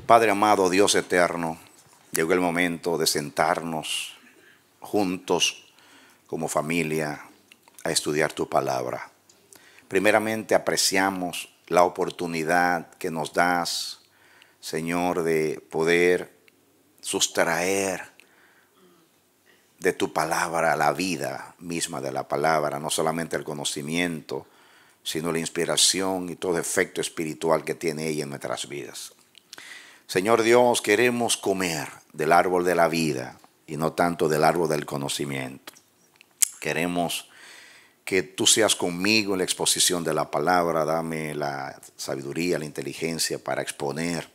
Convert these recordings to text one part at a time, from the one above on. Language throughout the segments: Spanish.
Padre amado, Dios eterno, llegó el momento de sentarnos juntos como familia a estudiar tu palabra. Primeramente apreciamos la oportunidad que nos das, Señor, de poder sustraer de tu palabra la vida misma de la palabra, no solamente el conocimiento, sino la inspiración y todo efecto espiritual que tiene ella en nuestras vidas. Señor Dios, queremos comer del árbol de la vida y no tanto del árbol del conocimiento. Queremos que tú seas conmigo en la exposición de la palabra. Dame la sabiduría, la inteligencia para exponer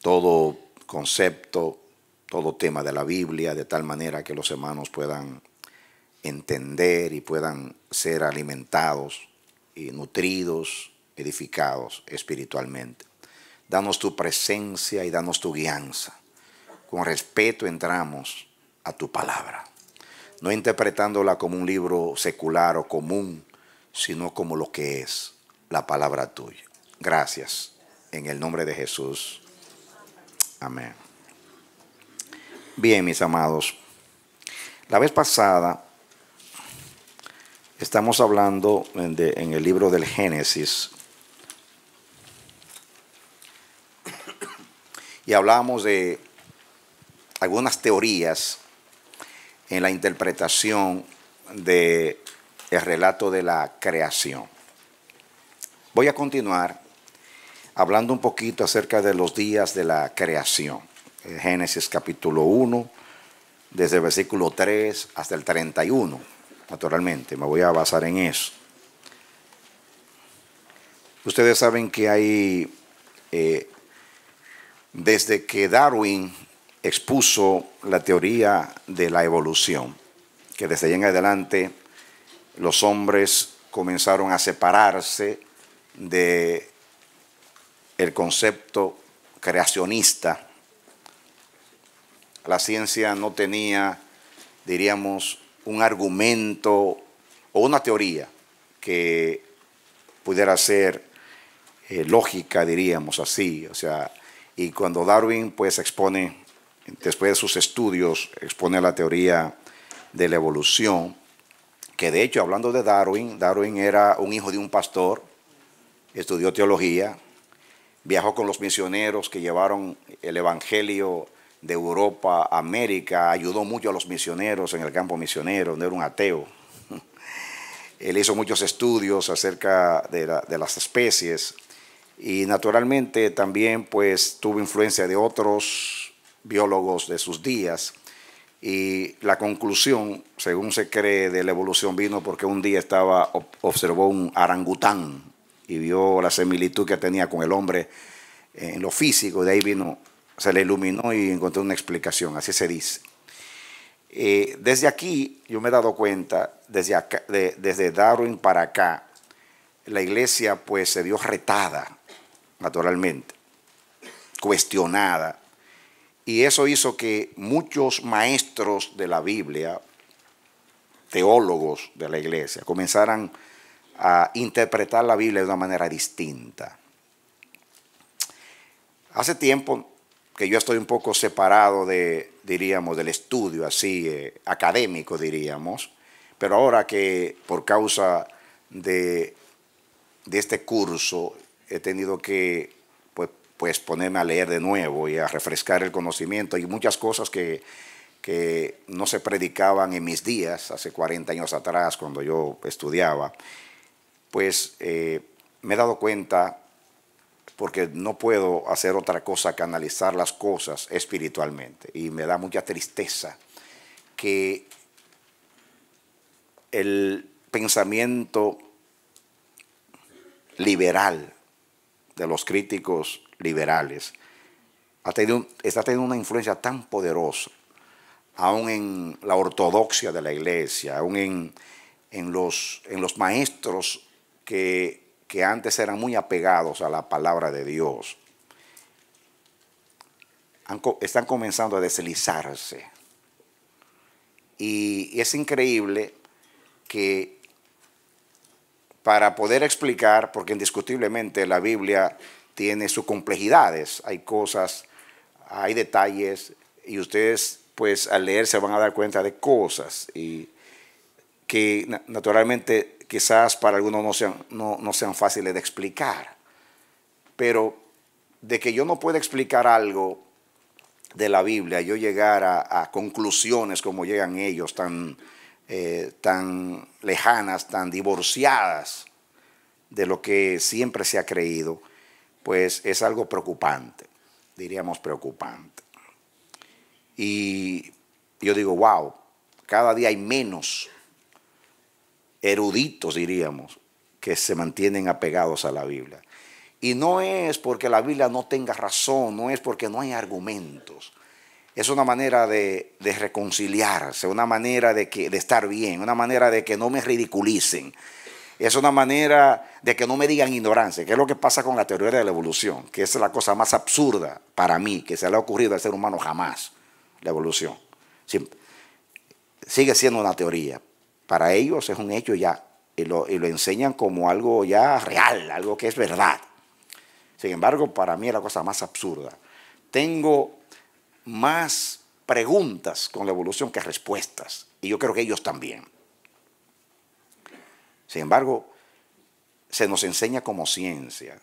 todo concepto, todo tema de la Biblia, de tal manera que los hermanos puedan entender y puedan ser alimentados y nutridos, edificados espiritualmente. Danos tu presencia y danos tu guianza. Con respeto entramos a tu palabra, no interpretándola como un libro secular o común, sino como lo que es la palabra tuya. Gracias, en el nombre de Jesús. Amén. Bien, mis amados, la vez pasada estamos hablando en el libro del Génesis y hablamos de algunas teorías en la interpretación del relato de la creación. Voy a continuar hablando un poquito acerca de los días de la creación. Génesis capítulo 1, desde el versículo 3 hasta el 31. Naturalmente, me voy a basar en eso. Ustedes saben que hay, desde que Darwin expuso la teoría de la evolución, que desde ahí en adelante los hombres comenzaron a separarse de el concepto creacionista. La ciencia no tenía, diríamos, un argumento o una teoría que pudiera ser lógica, diríamos así. O sea, y cuando Darwin pues expone, después de sus estudios, expone la teoría de la evolución, que de hecho, hablando de Darwin, Darwin era un hijo de un pastor, estudió teología, viajó con los misioneros que llevaron el evangelio de Europa a América, ayudó mucho a los misioneros en el campo misionero, no era un ateo. Él hizo muchos estudios acerca de las especies y naturalmente también pues tuvo influencia de otros biólogos de sus días, y la conclusión, según se cree, de la evolución vino porque un día observó un orangután y vio la similitud que tenía con el hombre en lo físico, de ahí vino, se le iluminó y encontró una explicación, así se dice. Desde aquí yo me he dado cuenta, desde Darwin para acá, la iglesia pues se vio retada, naturalmente, cuestionada, y eso hizo que muchos maestros de la Biblia, teólogos de la iglesia, comenzaran a interpretar la Biblia de una manera distinta. Hace tiempo que yo estoy un poco separado diríamos, del estudio así académico, diríamos, pero ahora que por causa de este curso he tenido que pues ponerme a leer de nuevo y a refrescar el conocimiento y muchas cosas que no se predicaban en mis días, hace 40 años atrás cuando yo estudiaba, pues me he dado cuenta, porque no puedo hacer otra cosa que analizar las cosas espiritualmente, y me da mucha tristeza que el pensamiento liberal de los críticos liberales está teniendo una influencia tan poderosa, aún en la ortodoxia de la iglesia, aún en los maestros que antes eran muy apegados a la palabra de Dios. Están comenzando a deslizarse. Y es increíble que para poder explicar, porque indiscutiblemente la Biblia tiene sus complejidades, hay cosas, hay detalles, y ustedes pues al leer se van a dar cuenta de cosas y que naturalmente quizás para algunos no sean fáciles de explicar, pero de que yo no pueda explicar algo de la Biblia, yo llegar a conclusiones como llegan ellos, tan lejanas, tan divorciadas de lo que siempre se ha creído, pues es algo preocupante, diríamos preocupante. Y yo digo, wow, cada día hay menos eruditos, diríamos, que se mantienen apegados a la Biblia. Y no es porque la Biblia no tenga razón, no es porque no hay argumentos. Es una manera de reconciliarse, una manera de estar bien, una manera de que no me ridiculicen. Es una manera de que no me digan ignorancia, que es lo que pasa con la teoría de la evolución, que es la cosa más absurda para mí que se le ha ocurrido al ser humano jamás, la evolución. Sigue siendo una teoría. Para ellos es un hecho ya, y lo enseñan como algo ya real, algo que es verdad. Sin embargo, para mí es la cosa más absurda. Tengo más preguntas con la evolución que respuestas, y yo creo que ellos también. Sin embargo, se nos enseña como ciencia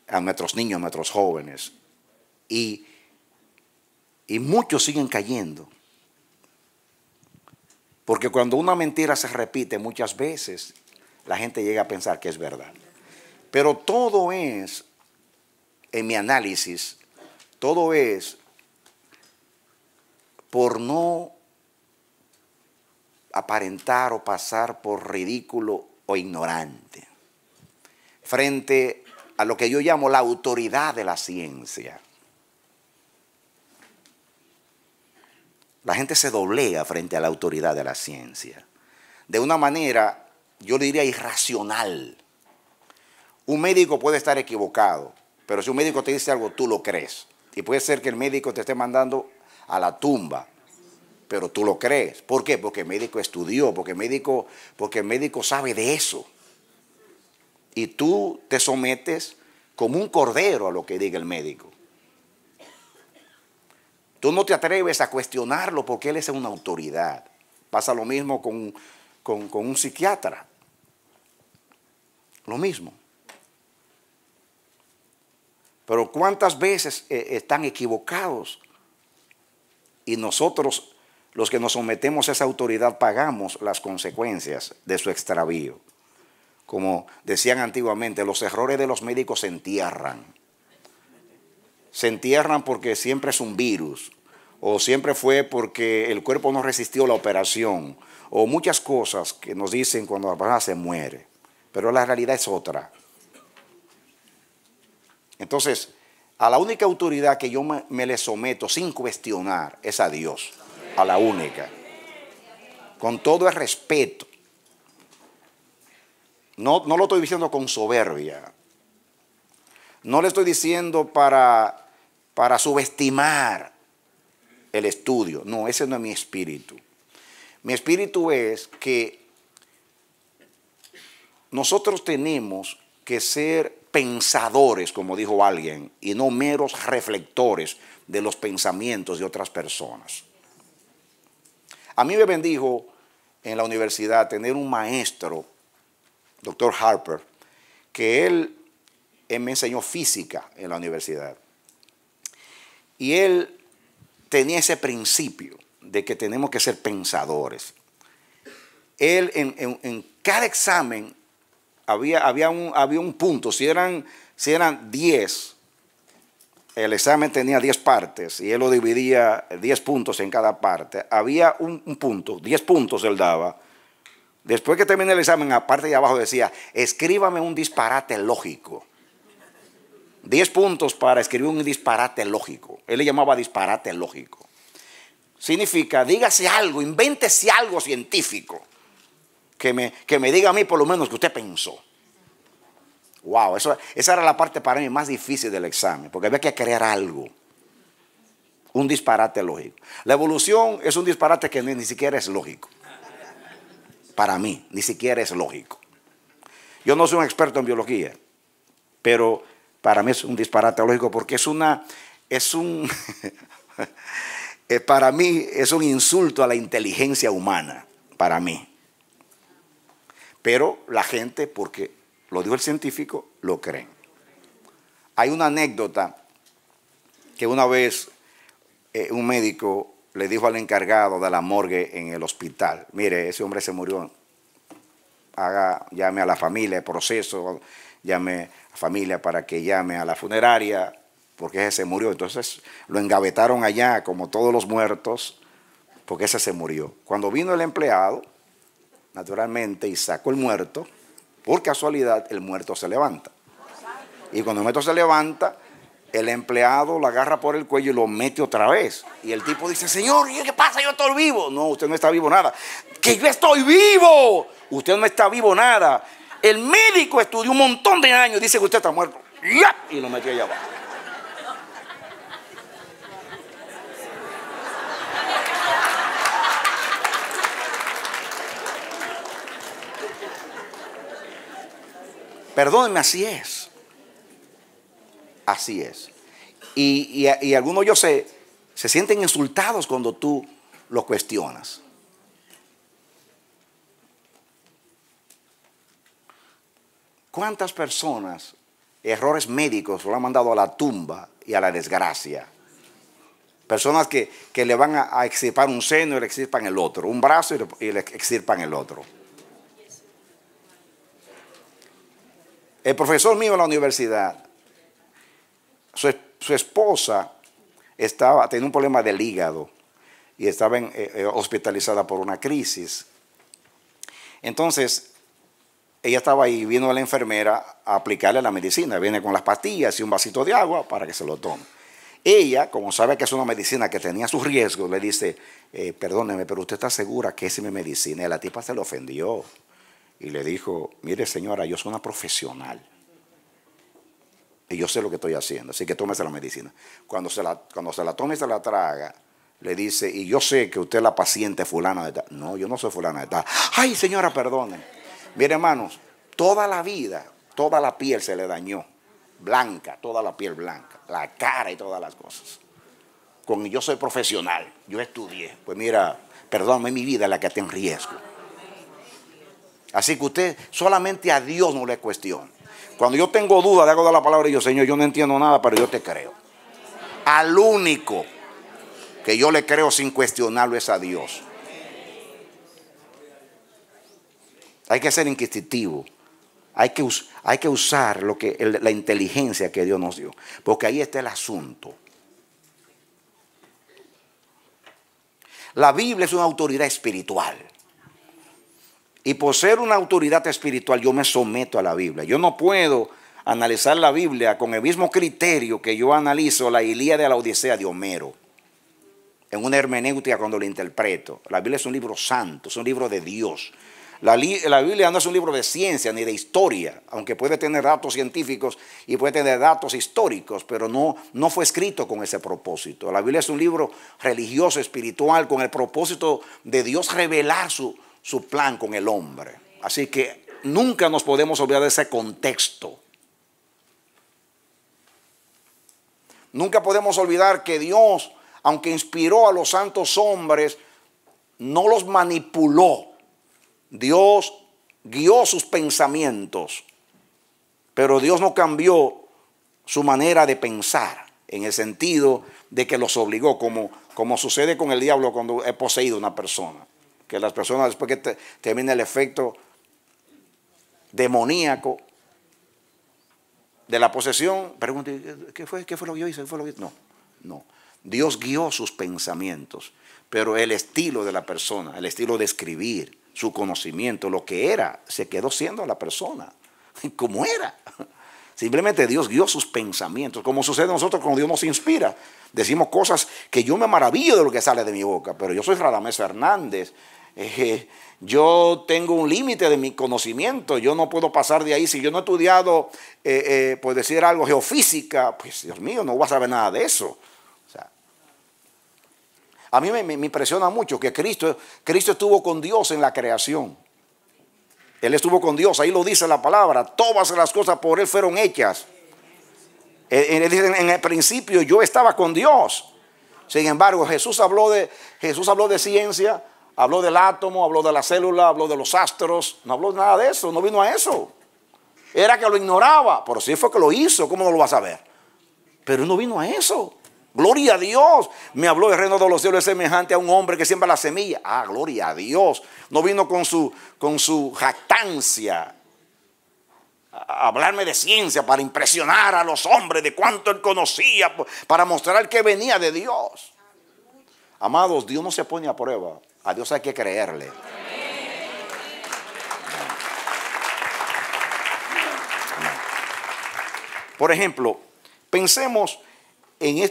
a nuestros niños, a nuestros jóvenes, y muchos siguen cayendo. Porque cuando una mentira se repite muchas veces, la gente llega a pensar que es verdad. Pero todo es, en mi análisis, todo es por no aparentar o pasar por ridículo o ignorante frente a lo que yo llamo la autoridad de la ciencia. La gente se doblega frente a la autoridad de la ciencia de una manera, yo diría, irracional. Un médico puede estar equivocado, pero si un médico te dice algo, tú lo crees. Y puede ser que el médico te esté mandando a la tumba, pero tú lo crees. ¿Por qué? Porque el médico estudió, porque el médico sabe de eso. Y tú te sometes como un cordero a lo que diga el médico. Tú no te atreves a cuestionarlo porque él es una autoridad. Pasa lo mismo con un psiquiatra. Lo mismo. Pero ¿cuántas veces están equivocados? Y nosotros, los que nos sometemos a esa autoridad, pagamos las consecuencias de su extravío. Como decían antiguamente, los errores de los médicos se entierran. Se entierran porque siempre es un virus, o siempre fue porque el cuerpo no resistió la operación, o muchas cosas que nos dicen cuando la persona se muere. Pero la realidad es otra. Entonces, a la única autoridad que yo me le someto sin cuestionar es a Dios, a la única. Con todo el respeto. No lo estoy diciendo con soberbia. No le estoy diciendo para subestimar el estudio. No, ese no es mi espíritu. Mi espíritu es que nosotros tenemos que ser pensadores, como dijo alguien, y no meros reflectores de los pensamientos de otras personas. A mí me bendijo en la universidad tener un maestro, Dr. Harper, que él me enseñó física en la universidad. Y él tenía ese principio de que tenemos que ser pensadores. Él en cada examen había un punto. Si eran 10, el examen tenía 10 partes y él lo dividía 10 puntos en cada parte. Había un punto, 10 puntos él daba. Después que terminé el examen, aparte de abajo decía, escríbame un disparate lógico. 10 puntos para escribir un disparate lógico. Él le llamaba disparate lógico. Significa, dígase algo, invéntese algo científico que me diga a mí por lo menos que usted pensó. Wow, esa era la parte para mí más difícil del examen, porque había que crear algo. Un disparate lógico. La evolución es un disparate que ni siquiera es lógico. Para mí, ni siquiera es lógico. Yo no soy un experto en biología, pero Para mí es un disparate lógico porque para mí es un insulto a la inteligencia humana, para mí. Pero la gente, porque lo dijo el científico, lo creen. Hay una anécdota que una vez un médico le dijo al encargado de la morgue en el hospital: mire, ese hombre se murió, llame a la familia, el proceso, llame a la familia para que llame a la funeraria, porque ese se murió. Entonces lo engavetaron allá como todos los muertos, porque ese se murió. Cuando vino el empleado, naturalmente, y sacó el muerto, por casualidad el muerto se levanta. Y cuando el muerto se levanta, el empleado lo agarra por el cuello y lo mete otra vez. Y el tipo dice: señor, ¿y qué pasa? Yo estoy vivo. No, usted no está vivo nada. ¡Que yo estoy vivo! Usted no está vivo nada. El médico estudió un montón de años y dice que usted está muerto. ¡Ya! Y lo metió allá abajo. Perdónenme, así es. Así es. Y algunos, yo sé, se sienten insultados cuando tú lo cuestionas. ¿Cuántas personas, errores médicos, lo han mandado a la tumba y a la desgracia? Personas que le van a extirpar un seno y le extirpan el otro, un brazo y le extirpan el otro. El profesor mío en la universidad, su esposa tenía un problema del hígado y estaba hospitalizada por una crisis. Entonces, ella estaba ahí, vino la enfermera a aplicarle la medicina. Viene con las pastillas y un vasito de agua para que se lo tome. Ella, como sabe que es una medicina que tenía sus riesgos, le dice: perdóneme, pero usted está segura que esa es mi medicina. Y la tipa se le ofendió y le dijo: mire, señora, yo soy una profesional y yo sé lo que estoy haciendo, así que tómese la medicina. Cuando se la tome y se la traga, le dice: y yo sé que usted es la paciente fulana de tal. No, yo no soy fulana de tal. Ay, señora, perdone. Mire, hermanos, toda la vida, toda la piel se le dañó, blanca, toda la piel blanca, la cara y todas las cosas. Yo soy profesional, yo estudié. Pues mira, perdóname, mi vida es la que está en riesgo. Así que usted solamente a Dios no le cuestiona. Cuando yo tengo duda de algo de la palabra, yo: Señor, yo no entiendo nada, pero yo te creo. Al único que yo le creo sin cuestionarlo es a Dios. Hay que ser inquisitivo. Hay que usar la inteligencia que Dios nos dio. Porque ahí está el asunto. La Biblia es una autoridad espiritual. Y por ser una autoridad espiritual, yo me someto a la Biblia. Yo no puedo analizar la Biblia con el mismo criterio que yo analizo la Ilíada y la Odisea de Homero, en una hermenéutica cuando la interpreto. La Biblia es un libro santo, es un libro de Dios. La Biblia no es un libro de ciencia ni de historia, aunque puede tener datos científicos y puede tener datos históricos, pero no fue escrito con ese propósito. La Biblia es un libro religioso, espiritual, con el propósito de Dios revelar su plan con el hombre. Así que nunca nos podemos olvidar de ese contexto. Nunca podemos olvidar que Dios, aunque inspiró a los santos hombres, no los manipuló. Dios guió sus pensamientos, pero Dios no cambió su manera de pensar, en el sentido de que los obligó, como sucede con el diablo cuando es poseído una persona. Que las personas, después que termina el efecto demoníaco de la posesión, preguntan: ¿qué fue lo que yo hice? No. Dios guió sus pensamientos, pero el estilo de la persona, el estilo de escribir, su conocimiento, lo que era, se quedó siendo la persona, como era. Simplemente Dios guió sus pensamientos, como sucede a nosotros cuando Dios nos inspira. Decimos cosas que yo me maravillo de lo que sale de mi boca, pero yo soy Radamés Fernández. Yo tengo un límite de mi conocimiento, yo no puedo pasar de ahí. Si yo no he estudiado, por decir algo, geofísica, pues Dios mío, no voy a saber nada de eso. O sea, a mí me impresiona mucho que Cristo estuvo con Dios en la creación. Él estuvo con Dios, ahí lo dice la palabra: todas las cosas por Él fueron hechas. Él dice, en el principio yo estaba con Dios. Sin embargo, Jesús habló de ciencia, habló del átomo, habló de la célula, habló de los astros. No habló nada de eso, no vino a eso. Era que lo ignoraba, pero sí fue que lo hizo, ¿cómo no lo va a saber? Pero no vino a eso. Gloria a Dios. Me habló del reino de los cielos, es semejante a un hombre que siembra la semilla. Ah, gloria a Dios. No vino con su jactancia a hablarme de ciencia para impresionar a los hombres de cuánto él conocía, para mostrar que venía de Dios. Amados, Dios no se pone a prueba. A Dios hay que creerle. Por ejemplo, pensemos en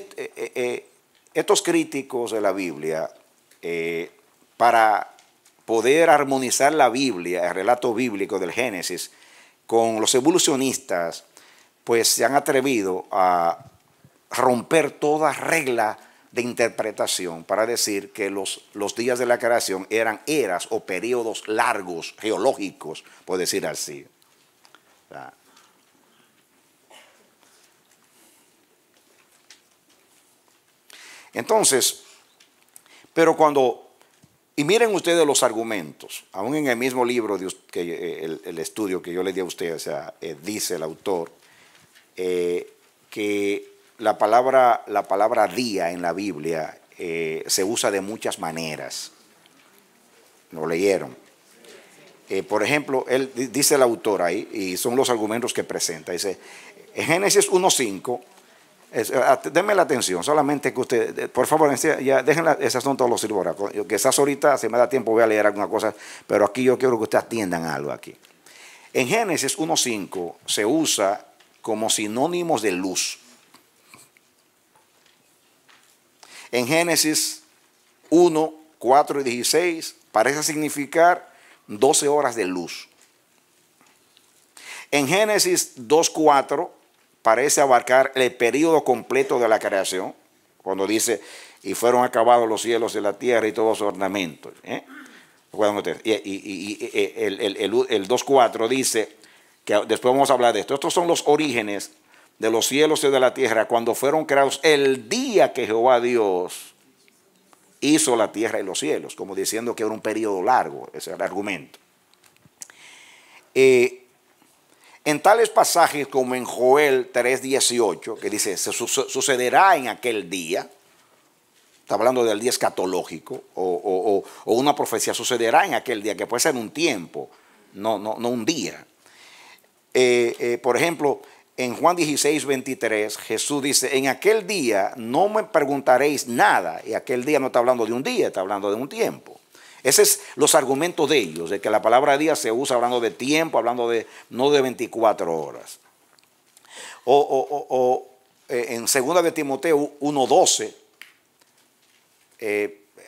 estos críticos de la Biblia, para poder armonizar la Biblia, el relato bíblico del Génesis, con los evolucionistas, pues se han atrevido a romper toda regla de interpretación para decir que los días de la creación eran eras o periodos largos, geológicos, por decir así. Entonces, pero y miren ustedes los argumentos, aún en el mismo libro, el estudio que yo le di a ustedes, o sea, dice el autor, que la palabra día en la Biblia se usa de muchas maneras. ¿Lo leyeron? Por ejemplo, dice el autor ahí, y son los argumentos que presenta, dice, en Génesis 1:5, denme la atención, solamente que usted, por favor, ya dejen esas son todos los silboras. Quizás ahorita, si me da tiempo, voy a leer alguna cosa, pero aquí yo quiero que ustedes atiendan algo aquí. En Génesis 1:5 se usa como sinónimos de luz. En Génesis 1:4-16 parece significar 12 horas de luz. En Génesis 2:4 parece abarcar el periodo completo de la creación, cuando dice, y fueron acabados los cielos y la tierra y todos sus ornamentos. ¿Recuerdan ustedes? Y el 2:4 dice, que después vamos a hablar de esto, estos son los orígenes de los cielos y de la tierra cuando fueron creados el día que Jehová Dios hizo la tierra y los cielos, como diciendo que era un periodo largo, ese es el argumento. En tales pasajes como en Joel 3:18, que dice, sucederá en aquel día, está hablando del día escatológico, o una profecía, sucederá en aquel día, que puede ser un tiempo, no un día. Por ejemplo, en Juan 16:23, Jesús dice, en aquel día no me preguntaréis nada, y aquel día no está hablando de un día, está hablando de un tiempo. Esos son los argumentos de ellos, de que la palabra día se usa hablando de tiempo, hablando de no de 24 horas. En 2 de Timoteo 1:12,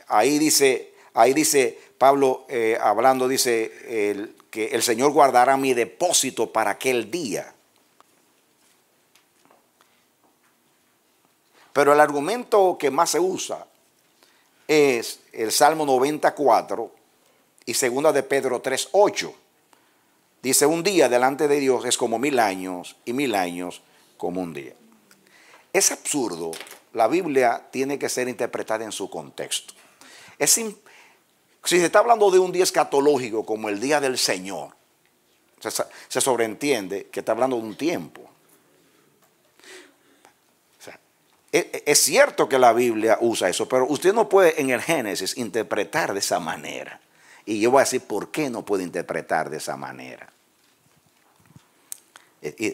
ahí dice Pablo, hablando, dice que el Señor guardará mi depósito para aquel día. Pero el argumento que más se usa es el Salmo 94 y 2 de Pedro 3:8. Dice, un día delante de Dios es como 1000 años y 1000 años como un día. Es absurdo. La Biblia tiene que ser interpretada en su contexto. Si se está hablando de un día escatológico como el día del Señor, se sobreentiende que está hablando de un tiempo. Es cierto que la Biblia usa eso, pero usted no puede en el Génesis interpretar de esa manera. Y yo voy a decir por qué no puede interpretar de esa manera.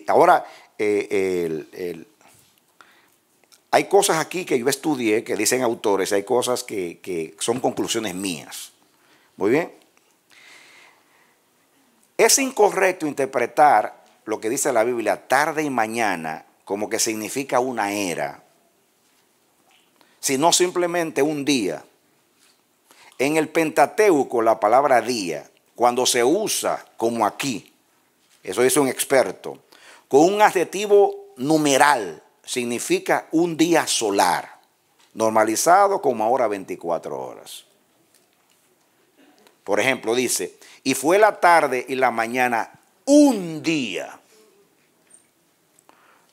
Ahora, hay cosas aquí que yo estudié, que dicen autores, hay cosas que son conclusiones mías. Muy bien. Es incorrecto interpretar lo que dice la Biblia, tarde y mañana, como que significa una era, sino simplemente un día. En el Pentateuco la palabra día, cuando se usa como aquí, eso dice un experto, con un adjetivo numeral, significa un día solar, normalizado como ahora 24 horas. Por ejemplo, dice, y fue la tarde y la mañana un día.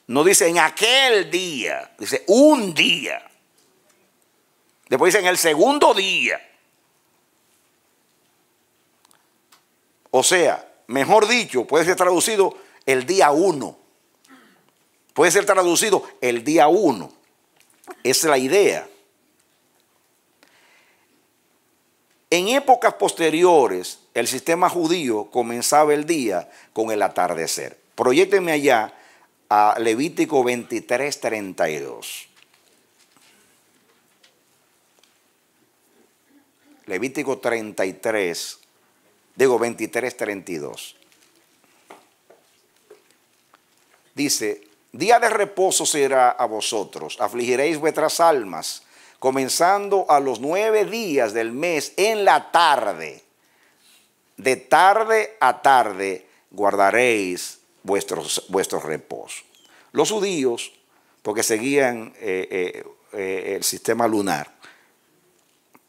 No dice en aquel día, dice un día. Después dice en el segundo día. O sea, mejor dicho, puede ser traducido el día 1. Puede ser traducido el día 1. Esa es la idea. En épocas posteriores, el sistema judío comenzaba el día con el atardecer. Proyéctenme allá a Levítico 23:32. Levítico 23:32. Dice, día de reposo será a vosotros, afligiréis vuestras almas, comenzando a los 9 días del mes en la tarde. De tarde a tarde guardaréis vuestros reposos. Los judíos, porque seguían el sistema lunar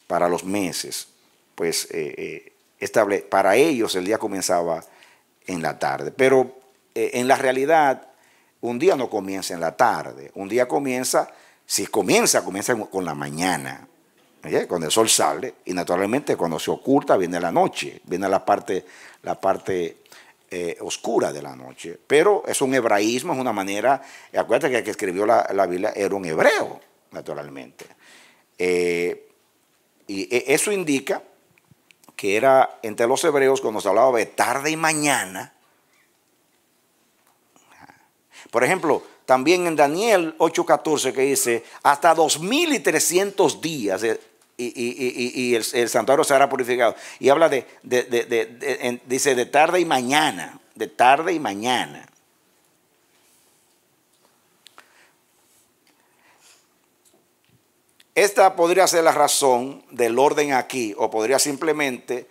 para los meses, pues para ellos el día comenzaba en la tarde. Pero en la realidad, un día no comienza en la tarde. Un día comienza, si comienza con la mañana, cuando el sol sale, y naturalmente cuando se oculta viene la noche, viene la parte oscura de la noche. Pero es un hebraísmo, es una manera, acuérdate que el que escribió la Biblia era un hebreo, naturalmente. Y eso indica que era entre los hebreos cuando se hablaba de tarde y mañana. Por ejemplo, también en Daniel 8:14 que dice, hasta 2300 días y el santuario será purificado. Y habla dice de tarde y mañana, de tarde y mañana. Esta podría ser la razón del orden aquí, o podría simplemente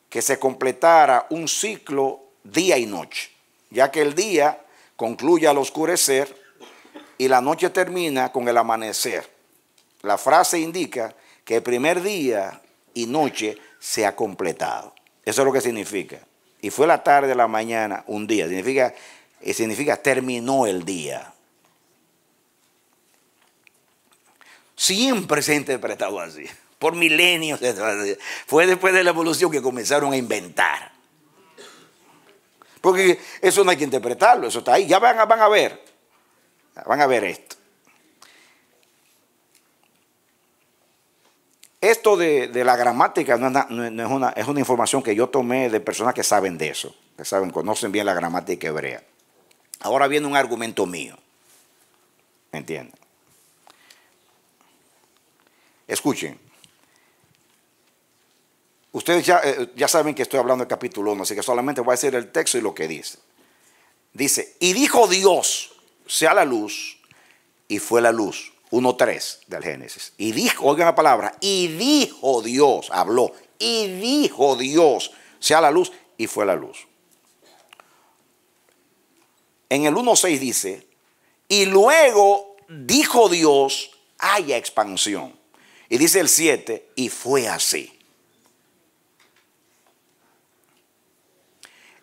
que se completara un ciclo día y noche, ya que el día concluye al oscurecer y la noche termina con el amanecer. La frase indica que el primer día y noche se ha completado. Eso es lo que significa. Y fue la tarde, la mañana, un día. Significa terminó el día. Siempre se ha interpretado así. Por milenios. Fue después de la evolución que comenzaron a inventar. Porque eso no hay que interpretarlo, eso está ahí. Ya van a ver. Van a ver esto. Esto de la gramática es una información que yo tomé de personas que saben de eso, que conocen bien la gramática hebrea. Ahora viene un argumento mío. ¿Me entienden? Escuchen. Ustedes ya saben que estoy hablando del capítulo 1, así que solamente voy a decir el texto y lo que dice. Dice, y dijo Dios, sea la luz, y fue la luz. 1:3 del Génesis. Y dijo, oigan la palabra, y dijo Dios, habló, y dijo Dios, sea la luz, y fue la luz. En el 1:6 dice, y luego dijo Dios, haya expansión. Y dice el 7, y fue así.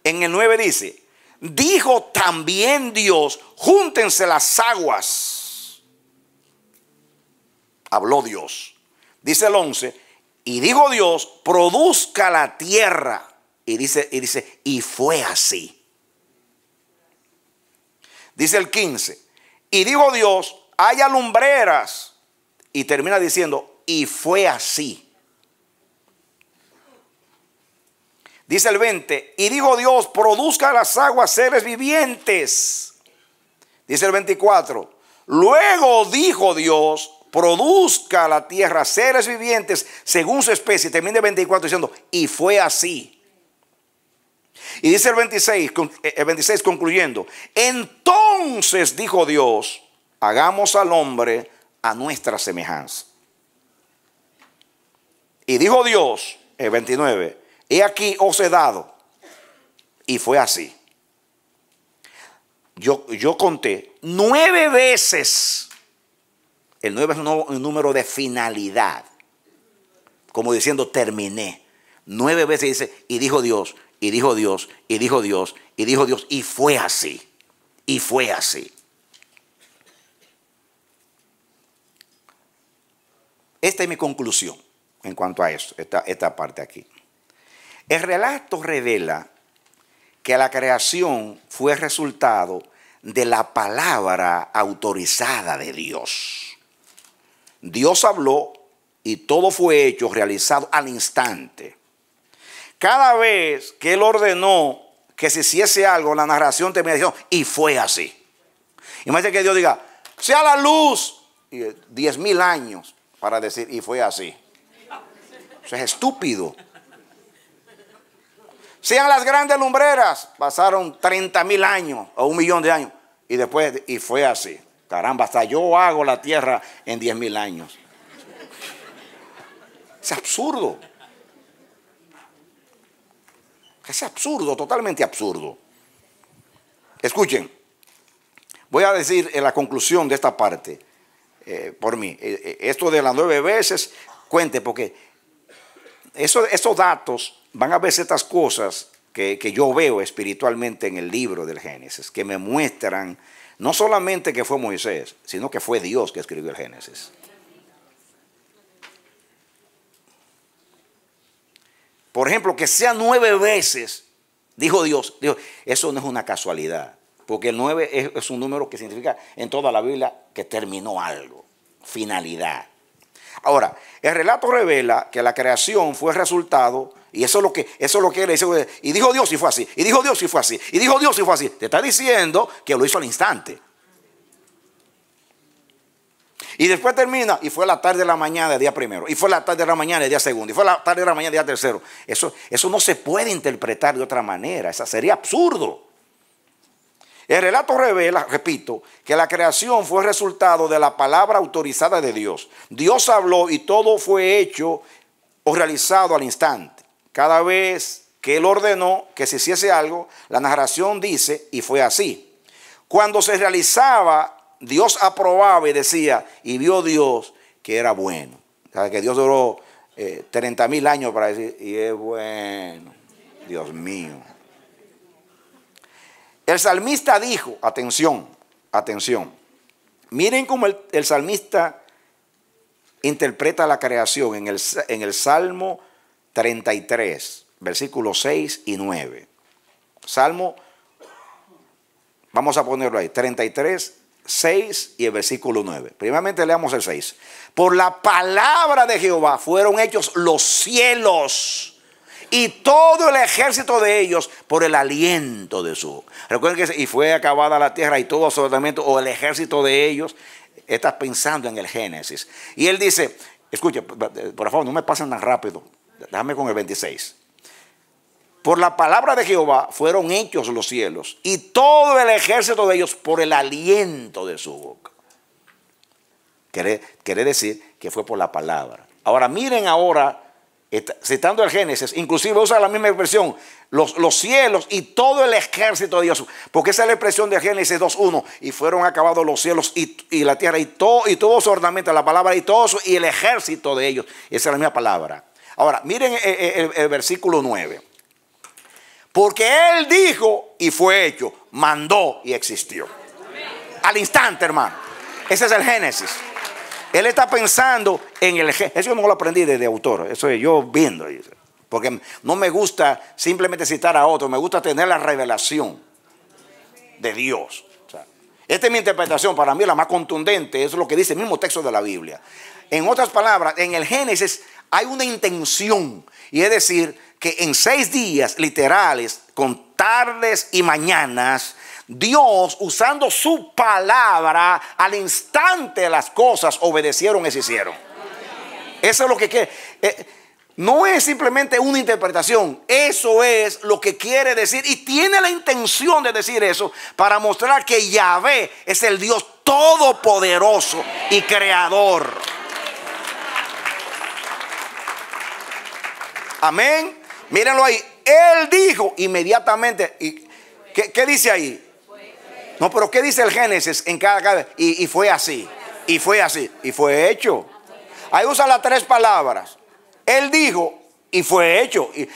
En el 9 dice, dijo también Dios, júntense las aguas. Habló Dios. Dice el 11, y dijo Dios, produzca la tierra. Y dice, y fue así. Dice el 15, y dijo Dios, haya lumbreras. Y termina diciendo, y fue así. Dice el 20, y dijo Dios, produzca las aguas seres vivientes. Dice el 24, luego dijo Dios, produzca la tierra seres vivientes según su especie. Termina el 24 diciendo, y fue así. Y dice el 26 concluyendo, entonces dijo Dios, hagamos al hombre a nuestra semejanza. Y dijo Dios, el 29, he aquí os he dado. Y fue así. Yo conté 9 veces. El 9 es un número de finalidad. Como diciendo, terminé. 9 veces dice, y dijo Dios, y dijo Dios, y dijo Dios, y dijo Dios, y fue así. Y fue así. esta es mi conclusión en cuanto a eso, esta parte aquí. El relato revela que la creación fue resultado de la palabra autorizada de Dios. Dios habló y todo fue hecho, realizado al instante. Cada vez que Él ordenó que se hiciese algo, la narración termina diciendo, y fue así. Imagínate que Dios diga, sea la luz, y 10,000 años para decir, y fue así. Eso es estúpido. Sean las grandes lumbreras, pasaron 30,000 años o 1,000,000 de años, y después, y fue así. Caramba, hasta yo hago la tierra en 10,000 años. Es absurdo. Es absurdo, totalmente absurdo. Escuchen, voy a decir en la conclusión de esta parte, por mí, esto de las 9 veces, cuente, porque esos datos, van a ver ciertas cosas que yo veo espiritualmente en el libro del Génesis, que me muestran no solamente que fue Moisés, sino que fue Dios que escribió el Génesis. Por ejemplo, que sea 9 veces, dijo Dios, eso no es una casualidad, porque el 9 es un número que significa en toda la Biblia que terminó algo, finalidad. Ahora, el relato revela que la creación fue resultado, y eso es lo que él dice, y dijo Dios y fue así, y dijo Dios y fue así, y dijo Dios y fue así. Te está diciendo que lo hizo al instante. Y después termina, y fue la tarde de la mañana del día primero, y fue la tarde de la mañana del día segundo, y fue la tarde de la mañana del día tercero. Eso no se puede interpretar de otra manera, eso sería absurdo. El relato revela, repito, que la creación fue resultado de la palabra autorizada de Dios. Dios habló y todo fue hecho o realizado al instante. Cada vez que Él ordenó que se hiciese algo, la narración dice, y fue así. Cuando se realizaba, Dios aprobaba y decía, y vio Dios que era bueno. O sea, que Dios duró 30,000 años para decir, y es bueno, Dios mío. El salmista dijo, atención, miren cómo el salmista interpreta la creación en el Salmo 33, versículos 6 y 9. Salmo, vamos a ponerlo ahí, 33, 6 y el versículo 9. Primeramente leamos el 6. Por la palabra de Jehová fueron hechos los cielos, y todo el ejército de ellos por el aliento de su boca. Recuerden que y fue acabada la tierra y todo su ordenamiento, o el ejército de ellos. Estás pensando en el Génesis. Y él dice, escuche, por favor, no me pasen tan rápido. Déjame con el 26. Por la palabra de Jehová fueron hechos los cielos, y todo el ejército de ellos por el aliento de su boca. Quiere decir que fue por la palabra. Ahora miren ahora, citando el Génesis, inclusive usa la misma expresión, los cielos y todo el ejército de Dios, porque esa es la expresión de Génesis 2:1, y fueron acabados los cielos y la tierra y todo su ornamento, la palabra y el ejército de ellos. Esa es la misma palabra. Ahora miren el versículo 9. Porque Él dijo y fue hecho, mandó y existió. Al instante, hermano. Ese es el Génesis. Él está pensando en el Génesis. Eso yo no lo aprendí de autor. Eso es yo viendo. Porque no me gusta simplemente citar a otro. Me gusta tener la revelación de Dios. O sea, esta es mi interpretación. Para mí la más contundente. Es lo que dice el mismo texto de la Biblia. En otras palabras, en el Génesis hay una intención. Y es decir, que en 6 días literales, con tardes y mañanas, Dios, usando su palabra, al instante las cosas obedecieron y se hicieron. Eso es lo que quiere. No es simplemente una interpretación. Eso es lo que quiere decir. Y tiene la intención de decir eso para mostrar que Yahvé es el Dios todopoderoso y creador. Amén. Mírenlo ahí. Él dijo inmediatamente. ¿Qué dice ahí? No, pero ¿qué dice el Génesis en cada y fue así, y fue así, y fue hecho? Ahí usa las 3 palabras. Él dijo y fue hecho. Y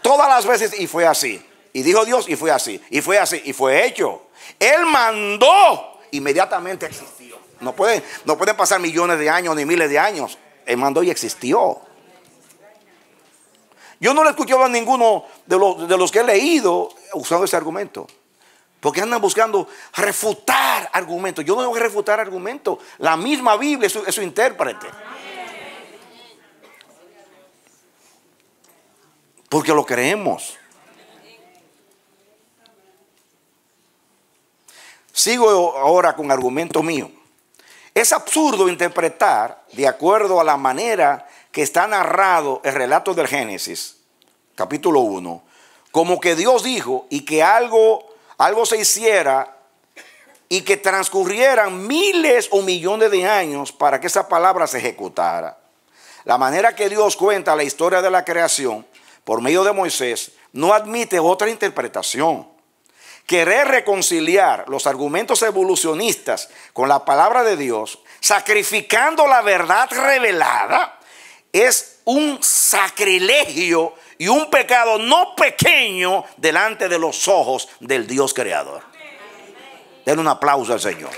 todas las veces y fue así. Y dijo Dios y fue así, y fue así, y fue hecho. Él mandó, inmediatamente existió. No pueden pasar millones de años ni miles de años. Él mandó y existió. Yo no le he escuchado a ninguno de los que he leído usando ese argumento. Porque andan buscando refutar argumentos. Yo no tengo que refutar argumentos. La misma Biblia es su intérprete. Porque lo creemos. Sigo ahora con argumento mío. Es absurdo interpretar de acuerdo a la manera que está narrado el relato del Génesis, capítulo 1, como que Dios dijo y que algo se hiciera y que transcurrieran miles o millones de años para que esa palabra se ejecutara. La manera que Dios cuenta la historia de la creación por medio de Moisés no admite otra interpretación. Querer reconciliar los argumentos evolucionistas con la palabra de Dios, sacrificando la verdad revelada, es un sacrilegio y un pecado no pequeño delante de los ojos del Dios creador. Denle un aplauso al Señor.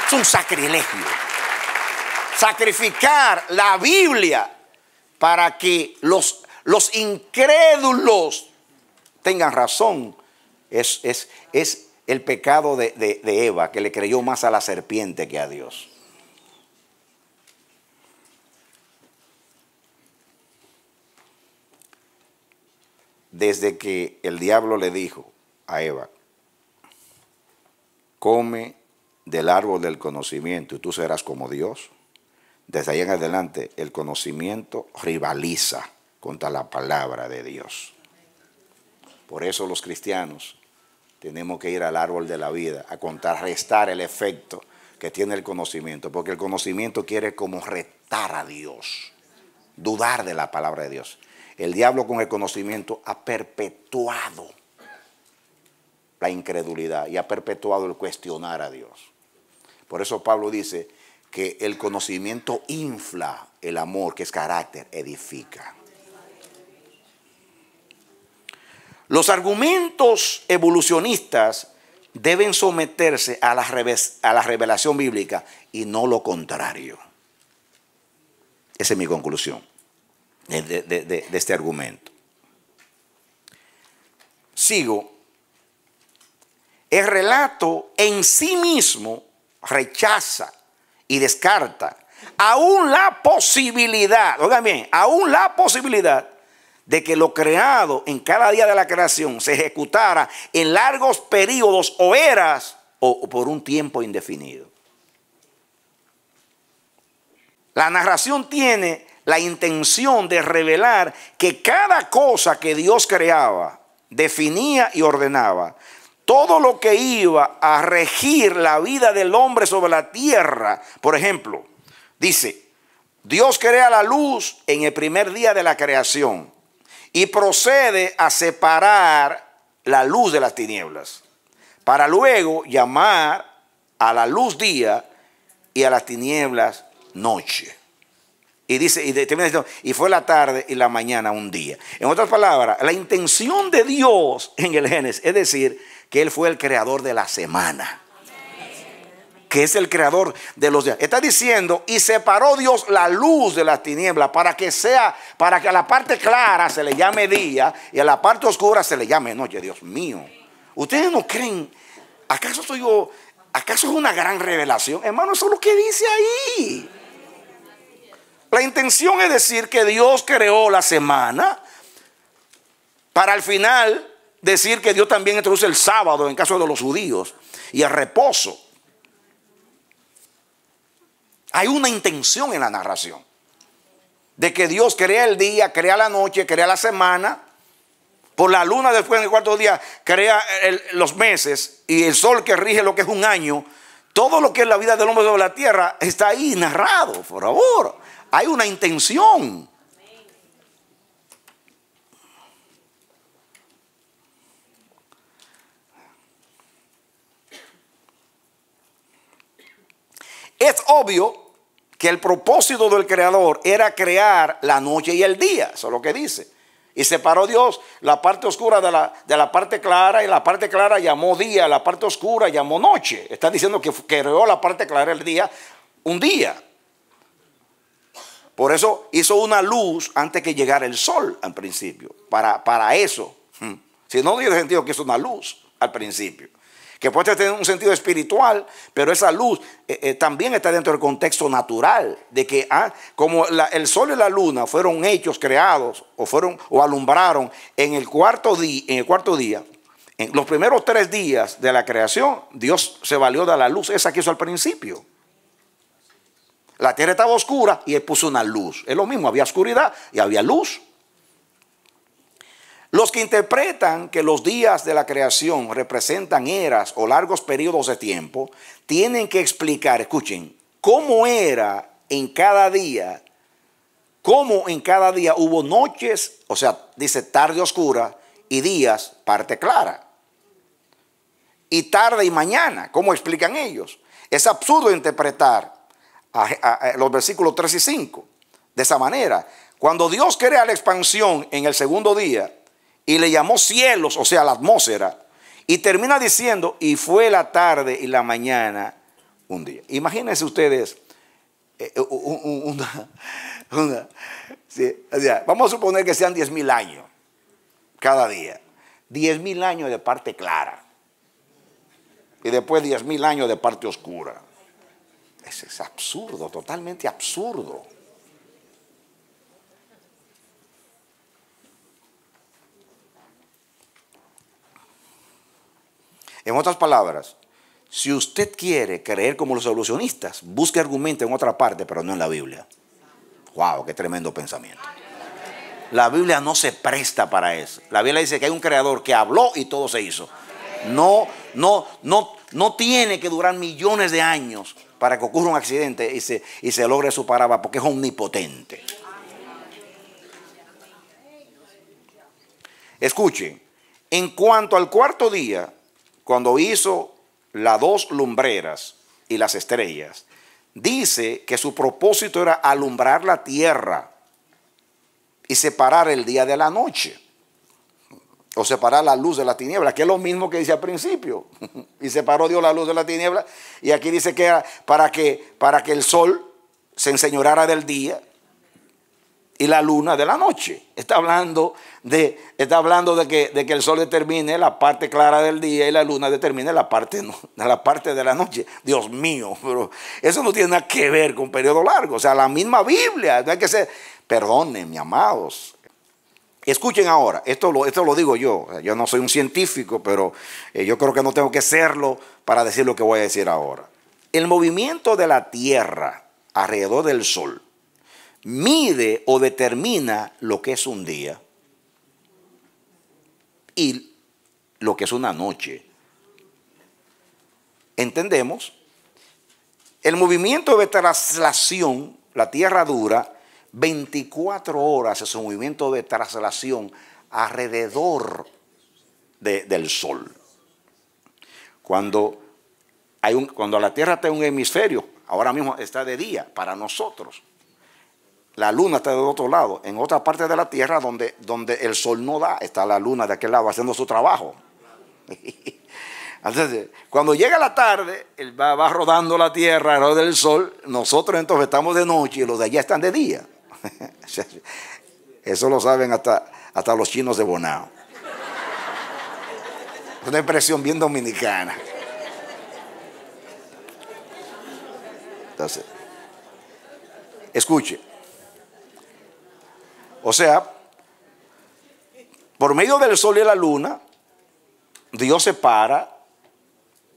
Es un sacrilegio. Sacrificar la Biblia para que los incrédulos tengan razón es el pecado de Eva, que le creyó más a la serpiente que a Dios. Desde que el diablo le dijo a Eva, come del árbol del conocimiento y tú serás como Dios, desde ahí en adelante el conocimiento rivaliza contra la palabra de Dios. Por eso los cristianos tenemos que ir al árbol de la vida a contrarrestar el efecto que tiene el conocimiento, porque el conocimiento quiere como retar a Dios, dudar de la palabra de Dios. El diablo con el conocimiento ha perpetuado la incredulidad y ha perpetuado el cuestionar a Dios. Por eso Pablo dice que el conocimiento infla, el amor, que es carácter, edifica. Los argumentos evolucionistas deben someterse a la revelación bíblica y no lo contrario. Esa es mi conclusión de este argumento. Sigo. El relato en sí mismo rechaza y descarta aún la posibilidad, oigan bien, aún la posibilidad de que lo creado en cada día de la creación se ejecutara en largos periodos o eras o por un tiempo indefinido. La narración tiene la intención de revelar que cada cosa que Dios creaba, definía y ordenaba, todo lo que iba a regir la vida del hombre sobre la tierra. Por ejemplo, dice, Dios crea la luz en el primer día de la creación y procede a separar la luz de las tinieblas, para luego llamar a la luz día y a las tinieblas noche. Y dice, termina diciendo, y fue la tarde y la mañana un día. En otras palabras, la intención de Dios en el Génesis es decir que Él fue el creador de la semana, que es el creador de los días. Está diciendo, y separó Dios la luz de las tinieblas para que a la parte clara se le llame día y a la parte oscura se le llame noche. Dios mío, ¿ustedes no creen? ¿Acaso es una gran revelación? Hermano, eso es lo que dice ahí. La intención es decir que Dios creó la semana para al final decir que Dios también introduce el sábado en caso de los judíos y el reposo. Hay una intención en la narración de que Dios crea el día, crea la noche, crea la semana. Por la luna después en el cuarto día crea los meses y el sol que rige lo que es un año. Todo lo que es la vida del hombre sobre la tierra está ahí narrado, por favor. Hay una intención. Es obvio que el propósito del creador era crear la noche y el día. Eso es lo que dice. Y separó Dios la parte oscura de la parte clara, y la parte clara llamó día, la parte oscura llamó noche. Está diciendo que creó la parte clara del día un día. Por eso hizo una luz antes que llegara el sol al principio, para eso. Si no tiene sentido que es una luz al principio. Que puede tener un sentido espiritual, pero esa luz también está dentro del contexto natural, de que como el sol y la luna fueron hechos, creados, o alumbraron en el cuarto día, en los primeros 3 días de la creación, Dios se valió de la luz esa que hizo al principio. La tierra estaba oscura y él puso una luz. Es lo mismo, había oscuridad y había luz. Los que interpretan que los días de la creación representan eras o largos periodos de tiempo, tienen que explicar, escuchen, cómo era en cada día, cómo en cada día hubo noches, o sea, dice tarde oscura, y días parte clara. Y tarde y mañana, ¿cómo explican ellos? Es absurdo interpretar los versículos 3 y 5 de esa manera. Cuando Dios crea la expansión en el segundo día y le llamó cielos, o sea la atmósfera, y termina diciendo y fue la tarde y la mañana un día. Imagínense ustedes sí, o sea, vamos a suponer que sean 10,000 años cada día, 10,000 años de parte clara y después 10,000 años de parte oscura. Es absurdo, totalmente absurdo. En otras palabras, si usted quiere creer como los evolucionistas, busque argumento en otra parte, pero no en la Biblia. ¡Wow! ¡Qué tremendo pensamiento! La Biblia no se presta para eso. La Biblia dice que hay un creador que habló y todo se hizo. No tiene que durar millones de años para que ocurra un accidente y se logre su parada, porque es omnipotente. Escuchen, en cuanto al cuarto día, cuando hizo las 2 lumbreras y las estrellas, dice que su propósito era alumbrar la tierra y separar el día de la noche, o separar la luz de la tiniebla, que es lo mismo que dice al principio. Y separó Dios la luz de la tiniebla, y aquí dice que era para que el sol se enseñoreara del día y la luna de la noche. Está hablando de que el sol determine la parte clara del día y la luna determine la parte de la noche. Dios mío, pero eso no tiene nada que ver con periodo largo. O sea, la misma Biblia, no hay que ser, perdónenme, amados. Escuchen ahora, esto lo digo yo. Yo no soy un científico, pero yo creo que no tengo que serlo para decir lo que voy a decir ahora. El movimiento de la tierra alrededor del sol mide o determina lo que es un día y lo que es una noche. ¿Entendemos? El movimiento de traslación, la tierra dura 24 horas, es un movimiento de traslación alrededor del sol. Cuando la tierra está en un hemisferio, ahora mismo está de día para nosotros. La luna está del otro lado, en otra parte de la tierra donde el sol no da, está la luna de aquel lado haciendo su trabajo. Entonces, cuando llega la tarde, él va rodando la tierra alrededor del sol, nosotros entonces estamos de noche y los de allá están de día. Eso lo saben hasta los chinos de Bonao. Es una expresión bien dominicana. Entonces, escuche. O sea, por medio del sol y la luna, Dios separa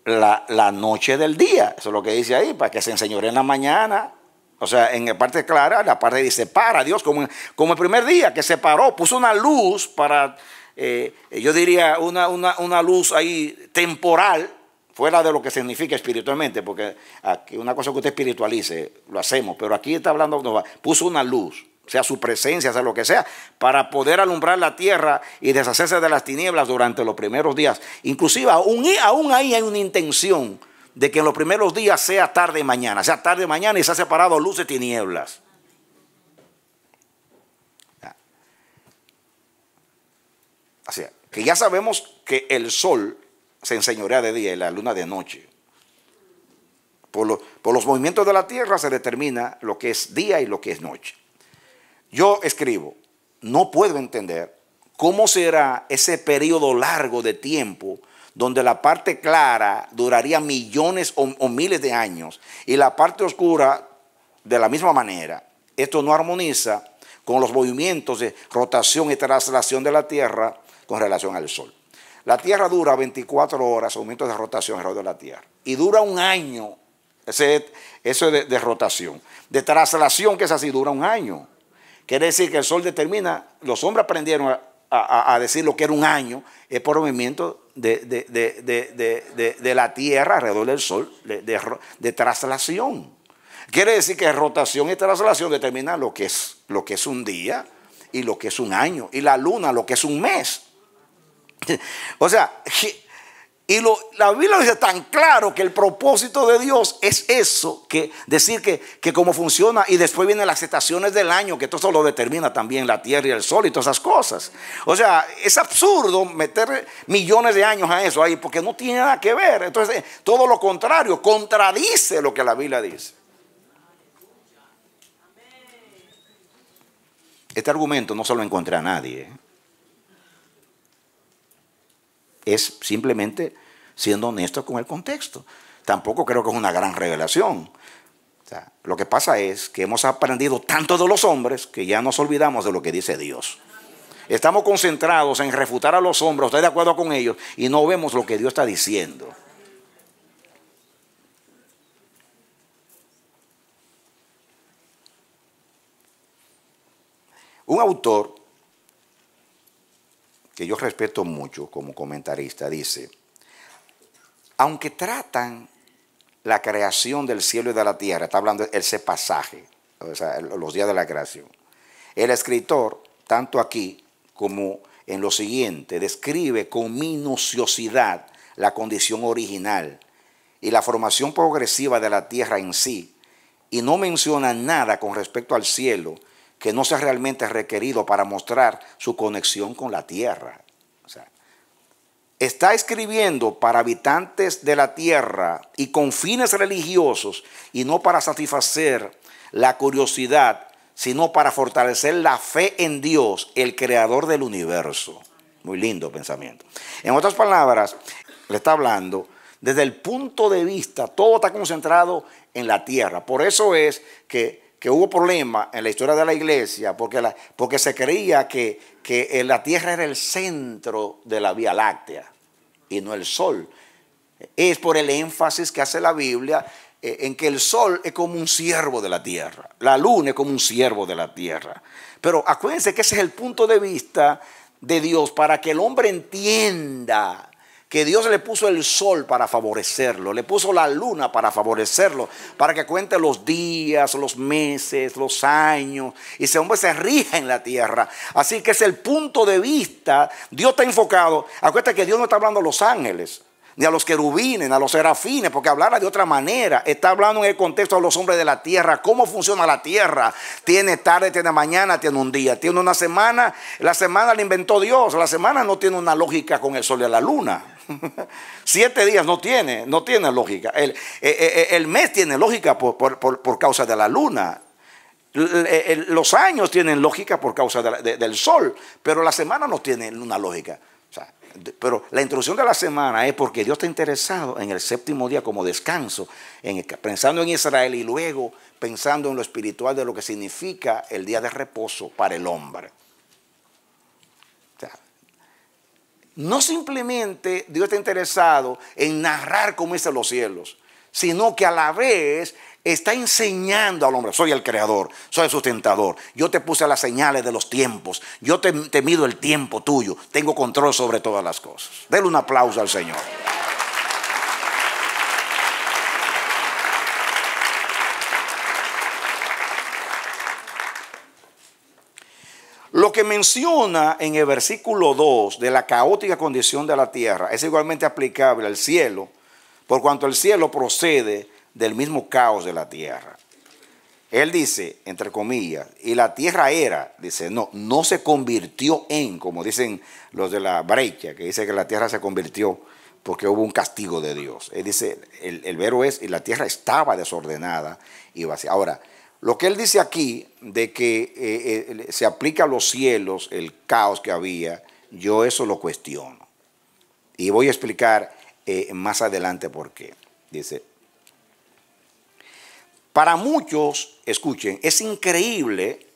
la noche del día. Eso es lo que dice ahí, para que se enseñoree en la mañana. O sea, en la parte clara, la parte dice, separa Dios, como el primer día que separó, puso una luz para, yo diría, una luz ahí temporal, fuera de lo que significa espiritualmente, porque aquí una cosa que usted espiritualice, lo hacemos, pero aquí está hablando, no, puso una luz, sea su presencia, sea lo que sea, para poder alumbrar la tierra y deshacerse de las tinieblas durante los primeros días. Inclusive, aún ahí hay una intención de que en los primeros días sea tarde y mañana y se ha separado luz de tinieblas. O sea, que ya sabemos que el sol se enseñorea de día y la luna de noche. Por los movimientos de la Tierra se determina lo que es día y lo que es noche. Yo escribo, no puedo entender cómo será ese periodo largo de tiempo donde la parte clara duraría millones o miles de años y la parte oscura de la misma manera. Esto no armoniza con los movimientos de rotación y traslación de la Tierra con relación al Sol. La Tierra dura 24 horas, movimientos de rotación alrededor de la Tierra, y dura un año, eso de rotación. De traslación, que es así, dura un año. Quiere decir que el Sol determina, los hombres aprendieron a decir lo que era un año, es por el movimiento de la Tierra alrededor del Sol, de traslación. Quiere decir que rotación y traslación determinan lo que es un día y lo que es un año, y la luna lo que es un mes. O sea, la Biblia dice tan claro que el propósito de Dios es eso, que decir que cómo funciona, y después vienen las estaciones del año, que todo eso lo determina también la Tierra y el Sol y todas esas cosas. O sea, es absurdo meter millones de años a eso ahí, porque no tiene nada que ver. Entonces, todo lo contrario, contradice lo que la Biblia dice. Este argumento no se lo encontré a nadie, ¿eh? Es simplemente siendo honesto con el contexto. Tampoco creo que es una gran revelación. O sea, lo que pasa es que hemos aprendido tanto de los hombres que ya nos olvidamos de lo que dice Dios. Estamos concentrados en refutar a los hombres, estoy de acuerdo con ellos, y no vemos lo que Dios está diciendo. Un autor que yo respeto mucho como comentarista dice: aunque tratan la creación del cielo y de la tierra, está hablando de ese pasaje, o sea, los días de la creación, el escritor, tanto aquí como en lo siguiente, describe con minuciosidad la condición original y la formación progresiva de la tierra en sí, y no menciona nada con respecto al cielo que no sea realmente requerido para mostrar su conexión con la tierra. O sea, está escribiendo para habitantes de la tierra y con fines religiosos, y no para satisfacer la curiosidad, sino para fortalecer la fe en Dios, el creador del universo. Muy lindo pensamiento. En otras palabras, le está hablando desde el punto de vista, todo está concentrado en la tierra. Por eso es que hubo problemas en la historia de la iglesia, porque se creía que la tierra era el centro de la Vía Láctea y no el sol. Es por el énfasis que hace la Biblia en que el sol es como un siervo de la tierra, la luna es como un siervo de la tierra. Pero acuérdense que ese es el punto de vista de Dios, para que el hombre entienda que Dios le puso el sol para favorecerlo, le puso la luna para favorecerlo, para que cuente los días, los meses, los años, y ese hombre se rija en la tierra. Así que es el punto de vista. Dios está enfocado. Acuérdate que Dios no está hablando a los ángeles, ni a los querubines, a los serafines, porque hablara de otra manera. Está hablando en el contexto de los hombres de la tierra, cómo funciona la tierra. Tiene tarde, tiene mañana, tiene un día, tiene una semana. La semana la inventó Dios. La semana no tiene una lógica con el sol y la luna. 7 días no tiene lógica. El mes tiene lógica por causa de la luna. Los años tienen lógica por causa del sol, pero la semana no tiene una lógica. O sea, pero la introducción de la semana es porque Dios está interesado en el séptimo día como descanso, pensando en Israel, y luego pensando en lo espiritual de lo que significa el día de reposo para el hombre. O sea, no simplemente Dios está interesado en narrar cómo hizo los cielos, sino que a la vez está enseñando al hombre: soy el creador, soy el sustentador, yo te puse las señales de los tiempos, yo te mido el tiempo tuyo, tengo control sobre todas las cosas. Denle un aplauso al Señor. Lo que menciona en el versículo 2 de la caótica condición de la tierra es igualmente aplicable al cielo, por cuanto el cielo procede del mismo caos de la tierra. Él dice, entre comillas, y la tierra era, dice, no se convirtió en, como dicen los de la brecha, que dice que la tierra se convirtió porque hubo un castigo de Dios. Él dice, el verbo es, y la tierra estaba desordenada y vacía. Ahora, lo que él dice aquí, de que se aplica a los cielos el caos que había, yo eso lo cuestiono. Y voy a explicar más adelante por qué. Dice, para muchos, escuchen, es increíble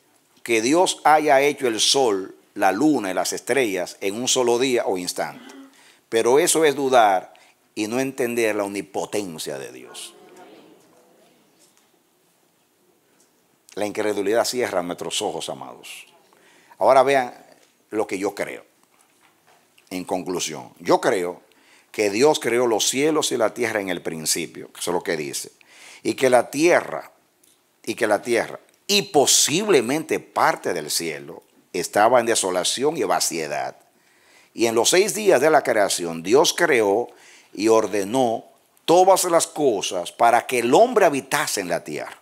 que Dios haya hecho el sol, la luna y las estrellas en un solo día o instante. Pero eso es dudar y no entender la omnipotencia de Dios. La incredulidad cierra nuestros ojos, amados. Ahora vean lo que yo creo. En conclusión, yo creo que Dios creó los cielos y la tierra en el principio, que eso es lo que dice. Y que la tierra y posiblemente parte del cielo estaba en desolación y vaciedad. Y en los 6 días de la creación, Dios creó y ordenó todas las cosas para que el hombre habitase en la tierra.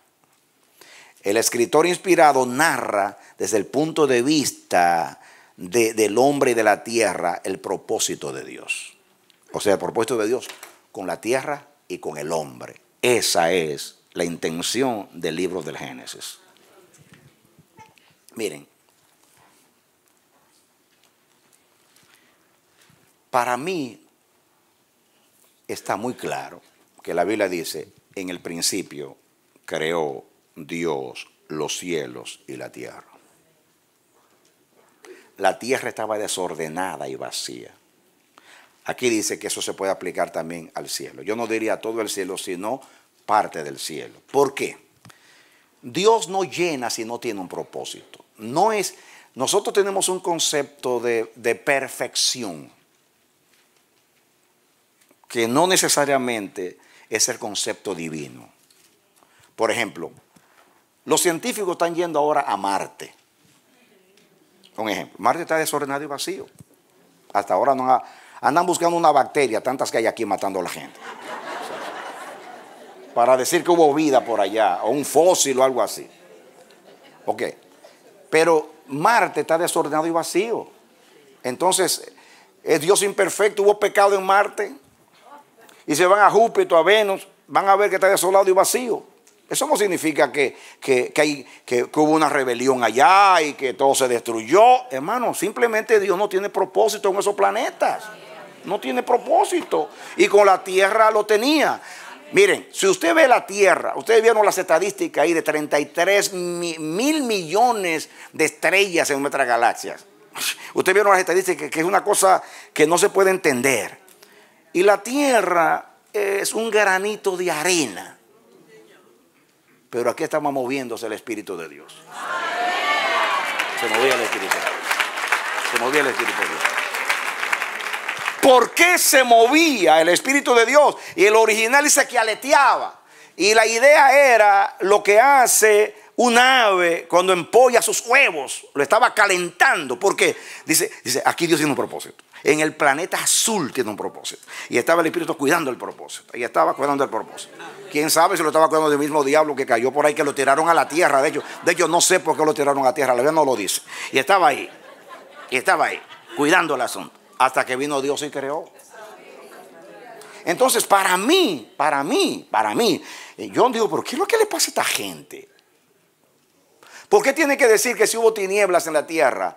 El escritor inspirado narra desde el punto de vista del hombre y de la tierra el propósito de Dios. O sea, el propósito de Dios con la tierra y con el hombre. Esa es la intención del libro del Génesis. Miren, para mí está muy claro que la Biblia dice, en el principio creó Dios los cielos y la tierra. La tierra estaba desordenada y vacía. Aquí dice que eso se puede aplicar también al cielo. Yo no diría todo el cielo, sino parte del cielo. ¿Por qué? Dios no llena si no tiene un propósito. Nosotros tenemos un concepto de perfección que no necesariamente es el concepto divino. Por ejemplo, los científicos están yendo ahora a Marte. Un ejemplo, Marte está desordenado y vacío. Hasta ahora no andan buscando una bacteria, tantas que hay aquí matando a la gente. Para decir que hubo vida por allá, o un fósil o algo así. Ok, pero Marte está desordenado y vacío. Entonces, ¿es Dios imperfecto? ¿Hubo pecado en Marte? Y se van a Júpiter, a Venus, van a ver que está desolado y vacío. Eso no significa que hubo una rebelión allá y que todo se destruyó. Hermano, simplemente Dios no tiene propósito en esos planetas. No tiene propósito. Y con la Tierra lo tenía. Miren, si usted ve la Tierra, ustedes vieron las estadísticas ahí de 33 mil millones de estrellas en nuestras galaxias. Ustedes vieron las estadísticas, que es una cosa que no se puede entender. Y la Tierra es un granito de arena. Pero aquí estamos moviéndose el Espíritu de Dios. Se movía el Espíritu de Dios. Se movía el Espíritu de Dios. ¿Por qué se movía el Espíritu de Dios? Y el original dice que aleteaba. Y la idea era lo que hace un ave cuando empolla sus huevos. Lo estaba calentando. ¿Por qué? Dice, aquí Dios tiene un propósito. En el planeta azul tiene un propósito. Y estaba el Espíritu cuidando el propósito. Y estaba cuidando el propósito. ¿Quién sabe si lo estaba cuidando del mismo diablo que cayó por ahí, que lo tiraron a la tierra? De hecho no sé por qué lo tiraron a la tierra. La Biblia no lo dice. Y estaba ahí. Cuidando el asunto. Hasta que vino Dios y creó. Entonces, para mí, yo digo, ¿pero qué es lo que le pasa a esta gente? ¿Por qué tiene que decir que si hubo tinieblas en la tierra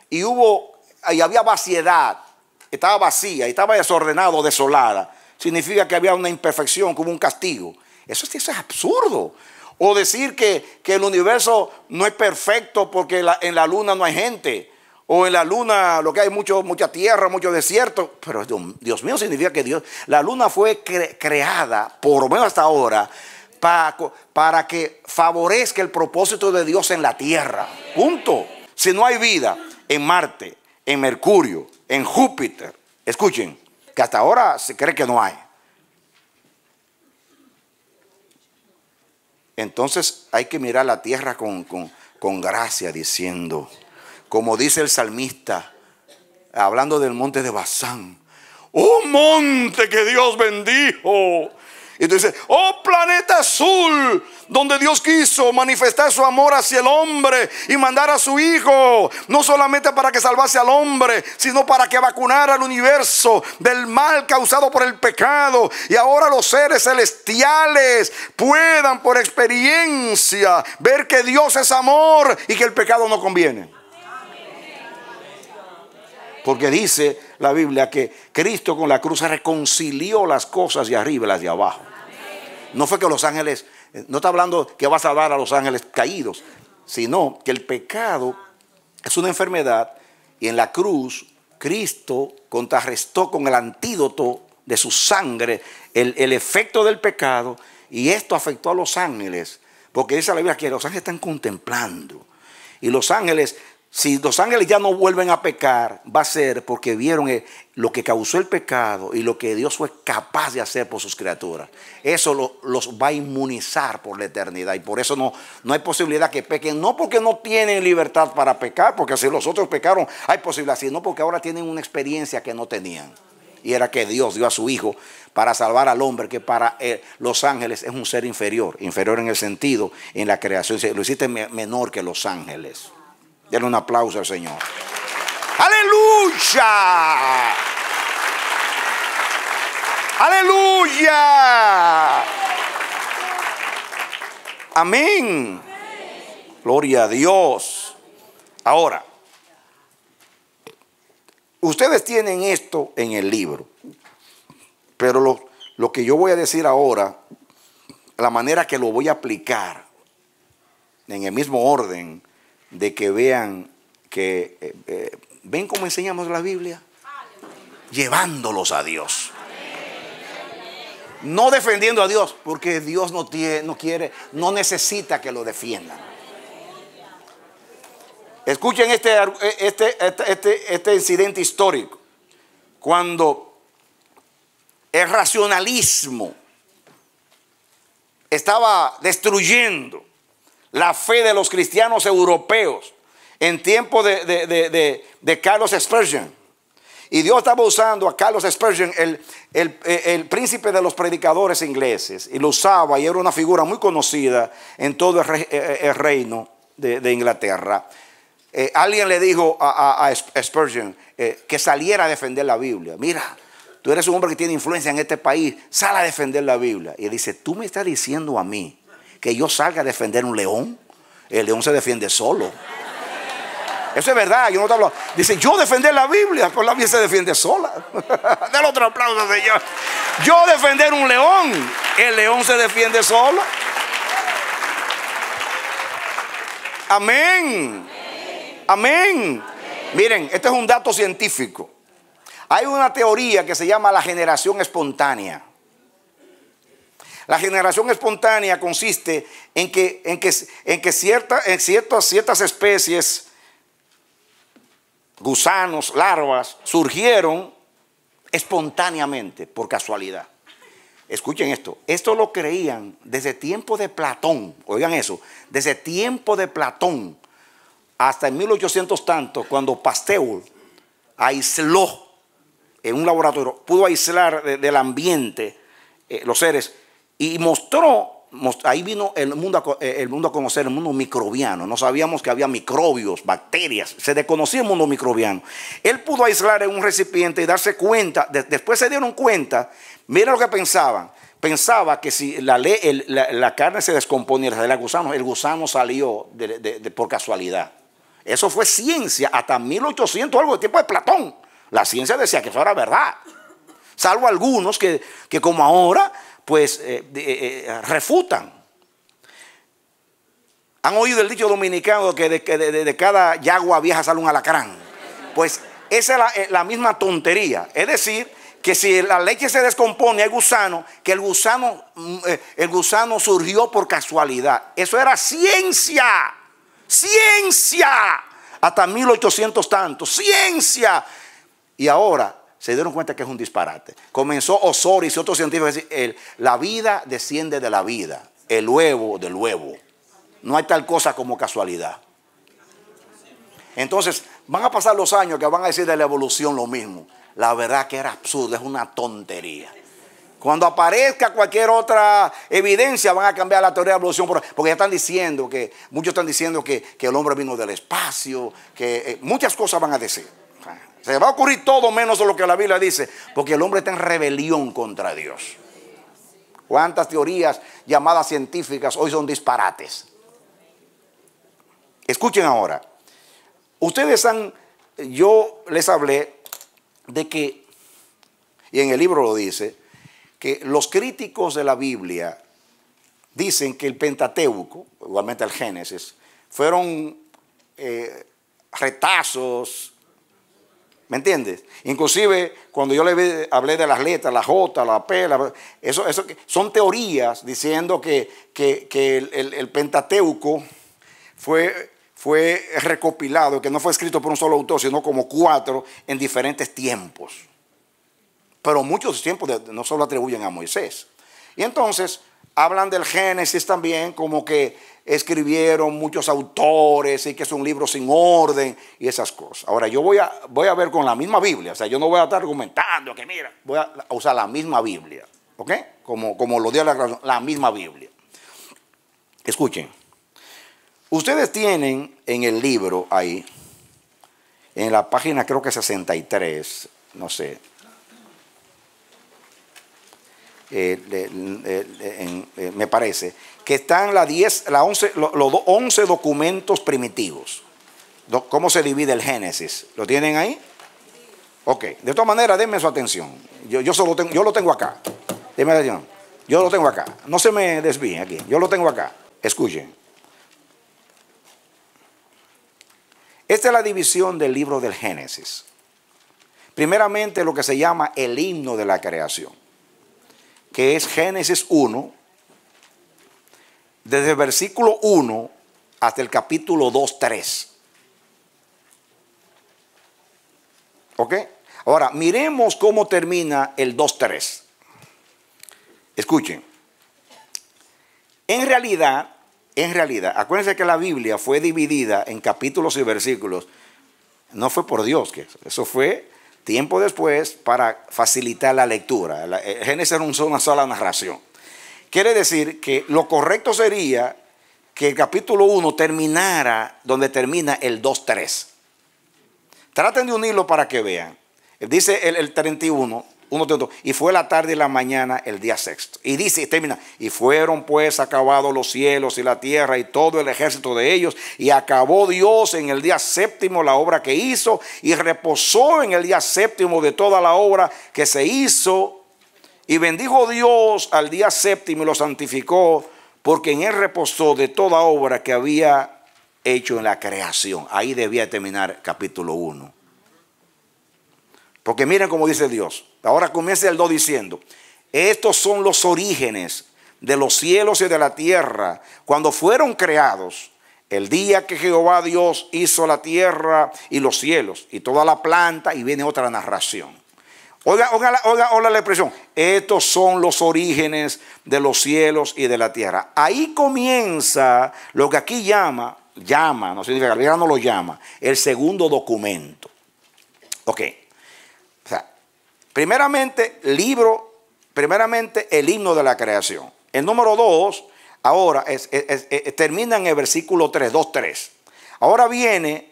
y había vaciedad, estaba vacía y estaba desordenado, desolada, significa que había una imperfección, como un castigo? Eso es absurdo. O decir que el universo no es perfecto porque en la luna no hay gente. O en la luna lo que hay mucha tierra, mucho desierto. Pero Dios mío, significa que la luna fue creada, por lo menos hasta ahora, para que favorezca el propósito de Dios en la tierra. Punto. Si no hay vida en Marte, en Mercurio, en Júpiter, escuchen, que hasta ahora se cree que no hay. Entonces hay que mirar la tierra con gracia, diciendo, como dice el salmista, hablando del monte de Basán: ¡oh monte que Dios bendijo! Y tú dices, oh planeta azul, donde Dios quiso manifestar su amor hacia el hombre y mandar a su hijo, no solamente para que salvase al hombre, sino para que vacunara al universo del mal causado por el pecado. Y ahora los seres celestiales puedan por experiencia ver que Dios es amor y que el pecado no conviene. Porque dice la Biblia que Cristo con la cruz reconcilió las cosas de arriba y las de abajo. No fue que los ángeles, no está hablando que va a salvar a los ángeles caídos, sino que el pecado es una enfermedad y en la cruz Cristo contrarrestó con el antídoto de su sangre el efecto del pecado, y esto afectó a los ángeles, porque dice la Biblia que los ángeles están contemplando, y los ángeles, si los ángeles ya no vuelven a pecar, va a ser porque vieron lo que causó el pecado y lo que Dios fue capaz de hacer por sus criaturas. Eso los va a inmunizar por la eternidad, y por eso no hay posibilidad que pequen, no porque no tienen libertad para pecar, porque si los otros pecaron hay posibilidad, sino porque ahora tienen una experiencia que no tenían, y era que Dios dio a su hijo para salvar al hombre, que para los ángeles es un ser inferior en el sentido, en la creación, lo hiciste menor que los ángeles. Denle un aplauso al Señor. ¡Aleluya! ¡Aleluya! Amén. Gloria a Dios. Ahora, ustedes tienen esto en el libro, pero lo que yo voy a decir ahora, la manera que lo voy a aplicar en el mismo orden, de que vean que ven cómo enseñamos la Biblia, llevándolos a Dios, no defendiendo a Dios, porque Dios no quiere, no necesita que lo defiendan. Escuchen este incidente histórico, cuando el racionalismo estaba destruyendo la fe de los cristianos europeos en tiempo de Carlos Spurgeon. Y Dios estaba usando a Carlos Spurgeon, el príncipe de los predicadores ingleses, y lo usaba, y era una figura muy conocida en todo el reino de Inglaterra. Alguien le dijo a Spurgeon que saliera a defender la Biblia. Mira, tú eres un hombre que tiene influencia en este país, sal a defender la Biblia. Y él dice, tú me estás diciendo a mí que yo salga a defender un león. El león se defiende solo. Eso es verdad, yo no te hablo. Dice, yo defender la Biblia, pues la Biblia se defiende sola. Dale otro aplauso, Señor. Yo defender un león, el león se defiende solo. Amén. Amén. Miren, este es un dato científico. Hay una teoría que se llama la generación espontánea. La generación espontánea consiste en que ciertas especies, gusanos, larvas, surgieron espontáneamente por casualidad. Escuchen esto. Esto lo creían desde tiempo de Platón. Oigan eso. Desde tiempo de Platón hasta en 1800 tanto, cuando Pasteur aisló en un laboratorio, pudo aislar del ambiente los seres. Y ahí vino el mundo a conocer el mundo microbiano. No sabíamos que había microbios, bacterias. Se desconocía el mundo microbiano. Él pudo aislar en un recipiente y darse cuenta. Después se dieron cuenta. Miren lo que pensaban. Pensaba que si la carne se descomponía del gusano, el gusano salió por casualidad. Eso fue ciencia hasta 1800, algo de tiempo de Platón. La ciencia decía que eso era verdad. Salvo algunos que como ahora, pues refutan. ¿Han oído el dicho dominicano que de cada yagua vieja sale un alacrán? Pues esa es la misma tontería. Es decir, que si la leche se descompone, hay gusano, que el gusano surgió por casualidad. Eso era ciencia. Ciencia. Hasta 1800 tantos. Ciencia. Y ahora se dieron cuenta que es un disparate. Comenzó Osorio y otros científicos a decir, la vida desciende de la vida, el huevo del huevo. No hay tal cosa como casualidad. Entonces, van a pasar los años que van a decir de la evolución lo mismo. La verdad que era absurdo, es una tontería. Cuando aparezca cualquier otra evidencia van a cambiar la teoría de la evolución, porque ya están diciendo que, muchos están diciendo que el hombre vino del espacio, que muchas cosas van a decir. Se va a ocurrir todo menos de lo que la Biblia dice, porque el hombre está en rebelión contra Dios. ¿Cuántas teorías llamadas científicas hoy son disparates? Escuchen ahora. Yo les hablé de que, y en el libro lo dice, que los críticos de la Biblia dicen que el Pentateuco, igualmente el Génesis, fueron retazos. ¿Me entiendes? Inclusive cuando yo hablé de las letras, la J, la P, eso son teorías diciendo que el Pentateuco fue recopilado, que no fue escrito por un solo autor, sino como 4 en diferentes tiempos. Pero muchos tiempos no solo atribuyen a Moisés. Y entonces hablan del Génesis también como que escribieron muchos autores y que es un libro sin orden y esas cosas. Ahora yo voy a ver con la misma Biblia, o sea, yo no voy a estar argumentando que mira, voy a usar la misma Biblia, ¿ok? Como lo dio la misma Biblia. Escuchen, ustedes tienen en el libro ahí, en la página creo que 63, no sé, me parece, que están los 11 documentos primitivos. ¿Cómo se divide el Génesis? ¿Lo tienen ahí? Ok, de todas maneras, denme su atención. Yo lo tengo acá. Denme atención. Yo lo tengo acá. No se me desvíen aquí. Yo lo tengo acá. Escuchen. Esta es la división del libro del Génesis. Primeramente, lo que se llama el himno de la creación, que es Génesis 1, desde el versículo 1 hasta el capítulo 2, 3. ¿Ok? Ahora, miremos cómo termina el 2, 3. Escuchen. En realidad, acuérdense que la Biblia fue dividida en capítulos y versículos. No fue por Dios, eso fue tiempo después para facilitar la lectura. El Génesis era una sola narración. Quiere decir que lo correcto sería que el capítulo 1 terminara donde termina el 2, 3. Traten de unirlo para que vean. Dice el 31, y fue la tarde y la mañana el día sexto. Y dice, termina, y fueron pues acabados los cielos y la tierra y todo el ejército de ellos, y acabó Dios en el día séptimo la obra que hizo, y reposó en el día séptimo de toda la obra que se hizo. Y bendijo Dios al día séptimo y lo santificó, porque en él reposó de toda obra que había hecho en la creación. Ahí debía terminar capítulo 1. Porque miren cómo dice Dios. Ahora comienza el 2 diciendo, estos son los orígenes de los cielos y de la tierra, cuando fueron creados, el día que Jehová Dios hizo la tierra y los cielos y toda la planta, y viene otra narración. Oiga la expresión, estos son los orígenes de los cielos y de la tierra. Ahí comienza lo que aquí llama, no significa, la Biblia no lo llama, el segundo documento. Ok, o sea, primeramente el himno de la creación. El número 2, ahora termina en el versículo 3, 2, 3. Ahora viene,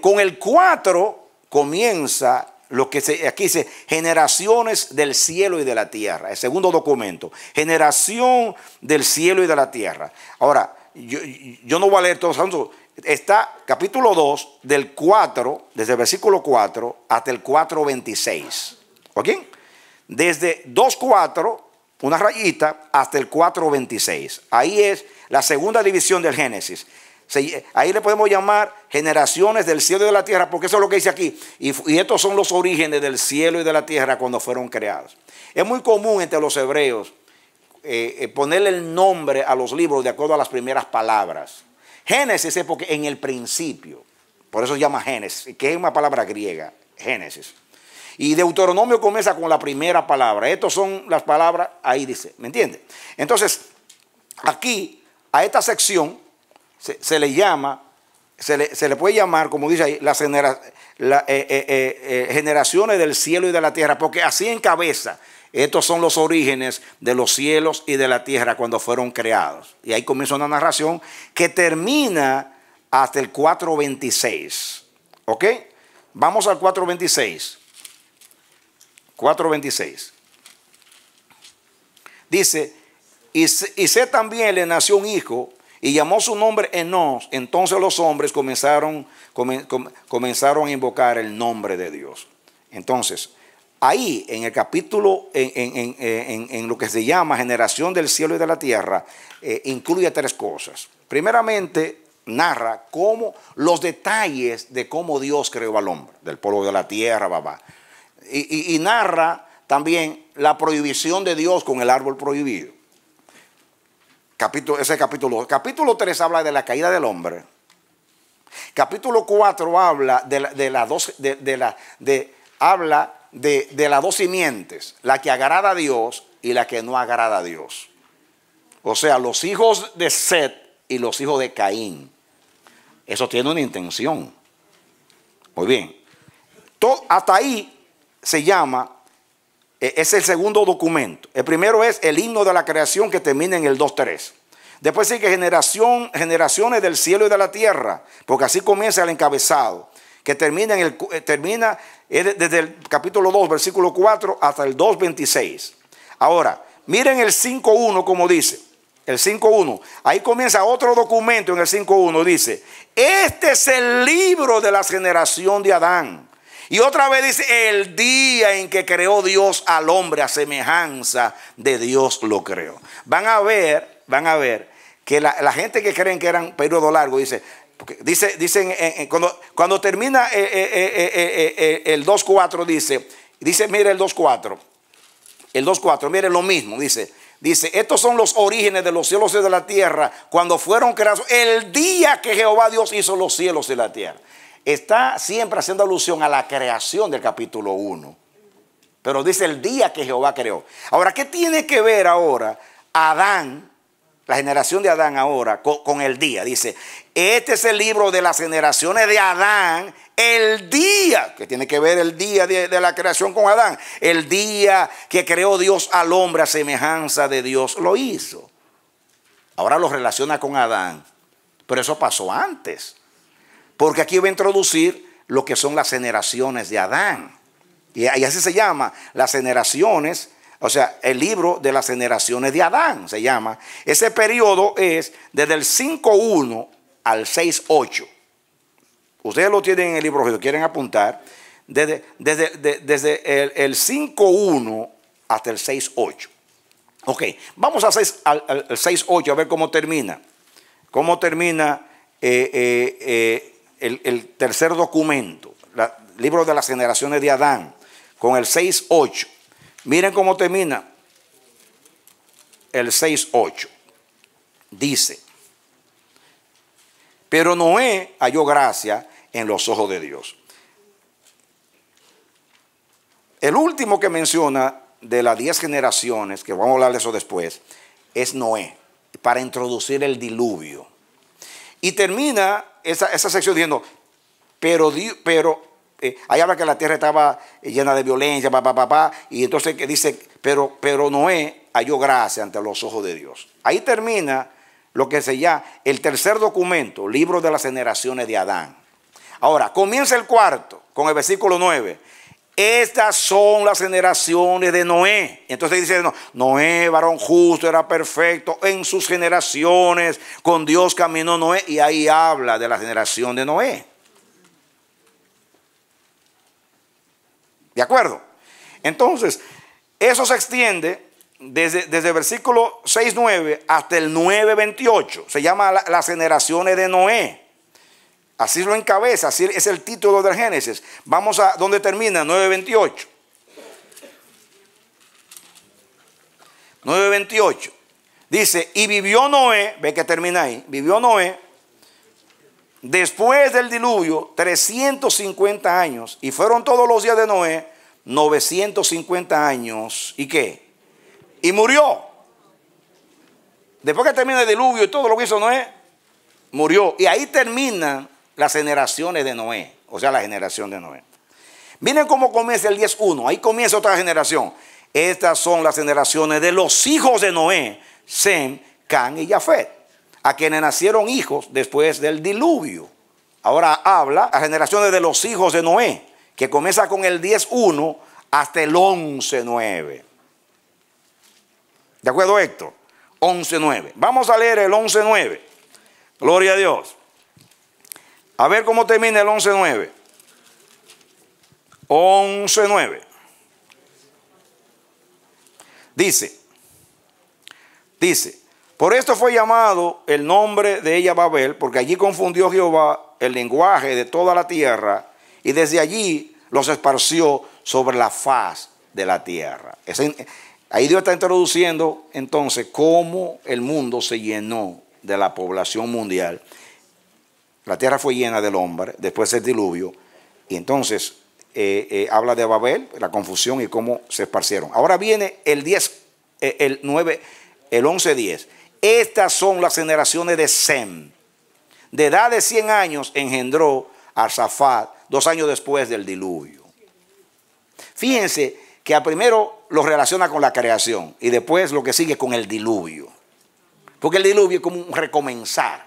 con el 4 comienza lo que aquí dice, generaciones del cielo y de la tierra. El segundo documento, generación del cielo y de la tierra. Ahora, yo no voy a leer todo. Está capítulo 2 del 4, desde el versículo 4 hasta el 4:26. ¿Ok? Desde 2:4, una rayita, hasta el 4:26. Ahí es la segunda división del Génesis. Ahí le podemos llamar generaciones del cielo y de la tierra, porque eso es lo que dice aquí. Y estos son los orígenes del cielo y de la tierra cuando fueron creados. Es muy común entre los hebreos ponerle el nombre a los libros de acuerdo a las primeras palabras. Génesis es porque en el principio, por eso se llama Génesis, que es una palabra griega, Génesis. Y Deuteronomio comienza con la primera palabra. Estas son las palabras, ahí dice, ¿me entiende? Entonces, aquí, a esta sección, se le puede llamar, como dice ahí, las generaciones del cielo y de la tierra, porque así encabeza Estos son los orígenes de los cielos y de la tierra cuando fueron creados. Y ahí comienza una narración que termina hasta el 4:26. ¿Ok? Vamos al 4:26. 4:26. Dice, y Set también le nació un hijo y llamó su nombre Enos. Entonces los hombres comenzaron a invocar el nombre de Dios. Entonces, ahí en el capítulo, en lo que se llama generación del cielo y de la tierra, incluye tres cosas. Primeramente, narra cómo los detalles de cómo Dios creó al hombre, del polvo de la tierra, y narra también la prohibición de Dios con el árbol prohibido. Ese capítulo 2. Capítulo 3 habla de la caída del hombre. Capítulo 4 habla de las dos simientes, la que agrada a Dios y la que no agrada a Dios. O sea, los hijos de Set y los hijos de Caín. Eso tiene una intención. Muy bien. Hasta ahí se llama, es el segundo documento. El primero es el himno de la creación que termina en el 2:3. Después sigue generaciones del cielo y de la tierra, porque así comienza el encabezado, que termina desde el capítulo 2, versículo 4 hasta el 2:26. Ahora, miren el 5:1 como dice. El 5:1. Ahí comienza otro documento en el 5:1. Dice, este es el libro de la generación de Adán. Y otra vez dice, el día en que creó Dios al hombre a semejanza de Dios lo creó. Van a ver que la gente que creen que eran periodo largo, dicen cuando termina el 2:4 dice, mire el 2:4. El 2:4, mire lo mismo, dice, estos son los orígenes de los cielos y de la tierra cuando fueron creados el día que Jehová Dios hizo los cielos y la tierra. Está siempre haciendo alusión a la creación del capítulo 1. Pero dice el día que Jehová creó. Ahora, ¿qué tiene que ver ahora Adán, la generación de Adán ahora, con el día? Dice, este es el libro de las generaciones de Adán, el día, que tiene que ver el día de la creación con Adán, el día que creó Dios al hombre a semejanza de Dios lo hizo. Ahora lo relaciona con Adán, pero eso pasó antes. Porque aquí va a introducir lo que son las generaciones de Adán. Y así se llama, las generaciones, o sea, el libro de las generaciones de Adán se llama. Ese periodo es desde el 5:1 al 6:8. Ustedes lo tienen en el libro, si lo quieren apuntar, desde el 5:1 hasta el 6:8. Ok, vamos al 6:8 a ver cómo termina. Cómo termina el tercer documento, el libro de las generaciones de Adán, con el 6:8. Miren cómo termina el 6:8. Dice, pero Noé halló gracia en los ojos de Dios. El último que menciona de las 10 generaciones, que vamos a hablar de eso después, es Noé, para introducir el diluvio. Y termina esa sección diciendo, ahí habla que la tierra estaba llena de violencia, y entonces dice, pero Noé halló gracia ante los ojos de Dios. Ahí termina lo que se llama el tercer documento, libro de las generaciones de Adán. Ahora, comienza el cuarto con el versículo 9. Estas son las generaciones de Noé. Entonces dice, Noé, varón justo, era perfecto en sus generaciones, con Dios caminó Noé, y ahí habla de la generación de Noé. ¿De acuerdo? Entonces, eso se extiende desde el versículo 6:9 hasta el 9:28. Se llama las generaciones de Noé. Así lo encabeza, así es el título del Génesis. Vamos a donde termina, 9:28. 9:28. Dice, y vivió Noé, ve que termina ahí, vivió Noé después del diluvio 350 años, y fueron todos los días de Noé 950 años. ¿Y qué? Y murió. Después que termina el diluvio y todo lo que hizo Noé, murió. Y ahí terminan las generaciones de Noé, o sea, la generación de Noé. Miren cómo comienza el 10:1. Ahí comienza otra generación. Estas son las generaciones de los hijos de Noé, Sem, Can y Jafet, a quienes nacieron hijos después del diluvio. Ahora habla las generaciones de los hijos de Noé, que comienza con el 10.1 hasta el 11.9. ¿De acuerdo, Héctor? 11.9. Vamos a leer el 11.9. Gloria a Dios. A ver cómo termina el 11.9. 11.9. Dice, por esto fue llamado el nombre de ella Babel, porque allí confundió Jehová el lenguaje de toda la tierra, y desde allí los esparció sobre la faz de la tierra. Ahí Dios está introduciendo entonces cómo el mundo se llenó de la población mundial. La tierra fue llena del hombre después del diluvio, y entonces habla de Babel, la confusión y cómo se esparcieron. Ahora viene el 11.10. Estas son las generaciones de Sem. De edad de 100 años engendró a Arsafat 2 años después del diluvio. Fíjense que primero lo relaciona con la creación y después lo que sigue con el diluvio. Porque el diluvio es como un recomenzar.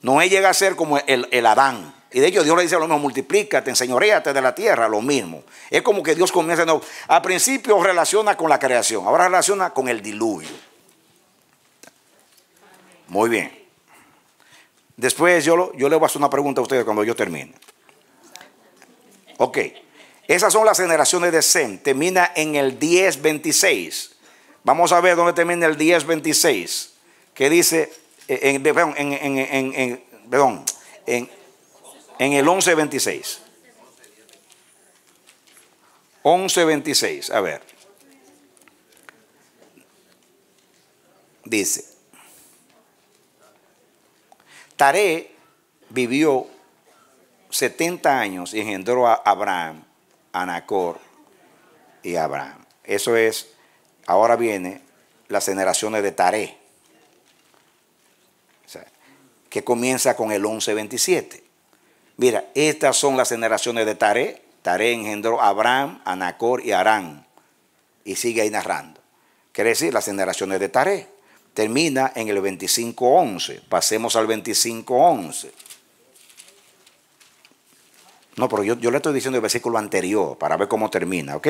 Noé llega a ser como el Adán. Y de hecho Dios le dice a lo mismo: multiplícate, enseñoréate de la tierra, lo mismo. Es como que Dios comienza, no, al principio relaciona con la creación, ahora relaciona con el diluvio. Muy bien. Después yo le voy a hacer una pregunta a ustedes cuando yo termine. Ok. Esas son las generaciones de Sem. Termina en el 10.26. Vamos a ver dónde termina el 10.26. Que dice, en el 11.26. 11.26. A ver. Dice: Taré vivió 70 años y engendró a Abraham, a Nacor y a Abraham. Eso es, ahora viene las generaciones de Taré, o sea, que comienza con el 11.27. Mira, estas son las generaciones de Taré. Taré engendró a Abraham, a Nacor y a Harán. Y sigue ahí narrando. Quiere decir, las generaciones de Taré. Termina en el 25.11. Pasemos al 25.11. No, pero yo le estoy diciendo el versículo anterior para ver cómo termina, ¿ok?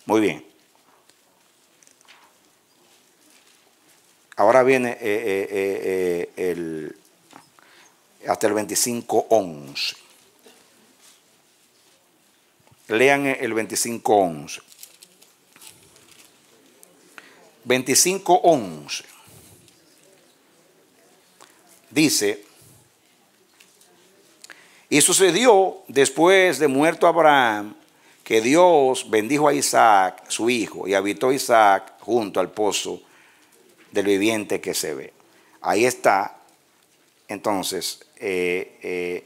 Muy bien. Ahora viene hasta el 25.11. Lean el 25.11. 25.11. Dice: y sucedió después de muerto Abraham, que Dios bendijo a Isaac, su hijo, y habitó Isaac junto al pozo del viviente que se ve. Ahí está. Entonces,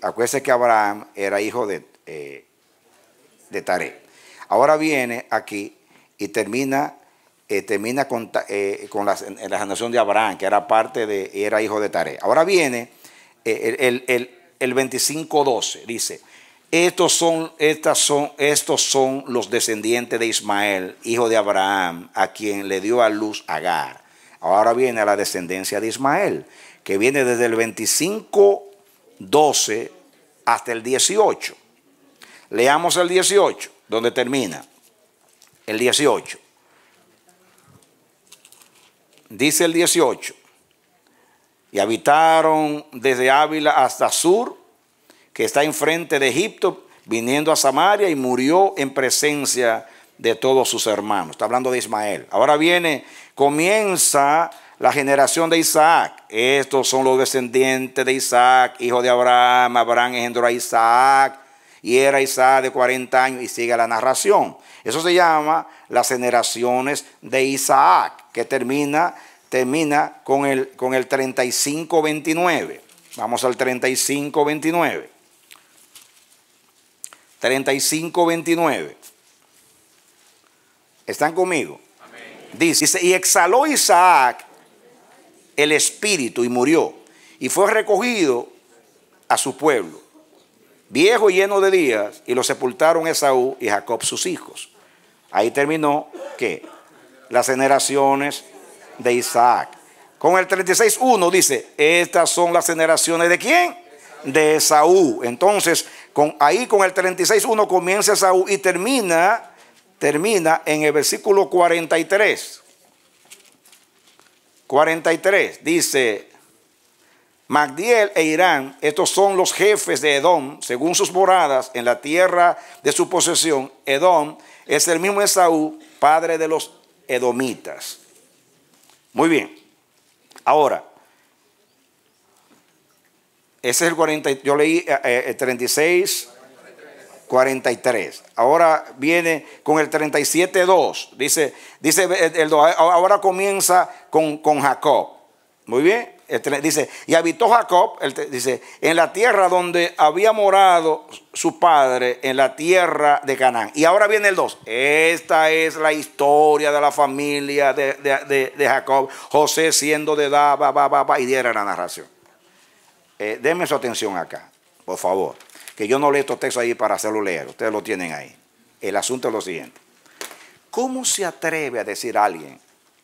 acuérdense que Abraham era hijo de Taré. Ahora viene aquí y termina con la generación de Abraham, que era era hijo de Taré. Ahora viene el 25.12, dice: estos son los descendientes de Ismael, hijo de Abraham, a quien le dio a luz Agar. Ahora viene la descendencia de Ismael, que viene desde el 25.12 hasta el 18. Leamos el 18, donde termina. El 18. Dice el 18: y habitaron desde Ávila hasta Sur, que está enfrente de Egipto, viniendo a Samaria, y murió en presencia de todos sus hermanos. Está hablando de Ismael. Ahora comienza la generación de Isaac. Estos son los descendientes de Isaac, hijo de Abraham. Abraham engendró a Isaac, y era Isaac de 40 años, y sigue la narración. Eso se llama las generaciones de Isaac, que termina con el 35.29. Vamos al 35.29. 35.29. ¿Están conmigo? Amén. Dice: y exhaló Isaac el espíritu y murió, y fue recogido a su pueblo, viejo y lleno de días, y lo sepultaron Esaú y Jacob sus hijos. Ahí terminó, ¿qué? Las generaciones de Isaac. Con el 36:1 dice, estas son las generaciones ¿de quién? De Esaú. Entonces, ahí con el 36:1 comienza Esaú y termina en el versículo 43. 43 dice, Magdiel e Irán, estos son los jefes de Edom, según sus moradas en la tierra de su posesión. Edom es el mismo Esaú, padre de los edomitas. Muy bien. Ahora, ese es el 40, yo leí el 36, 43. Ahora viene con el 37:2. Dice ahora comienza con Jacob. Muy bien. Dice, y habitó Jacob, dice, en la tierra donde había morado su padre, en la tierra de Canaán. Y ahora viene el 2. Esta es la historia de la familia de Jacob. José siendo de edad, y diera la narración. Denme su atención acá, por favor. Que yo no leo estos textos ahí para hacerlo leer. Ustedes lo tienen ahí. El asunto es lo siguiente. ¿Cómo se atreve a decir a alguien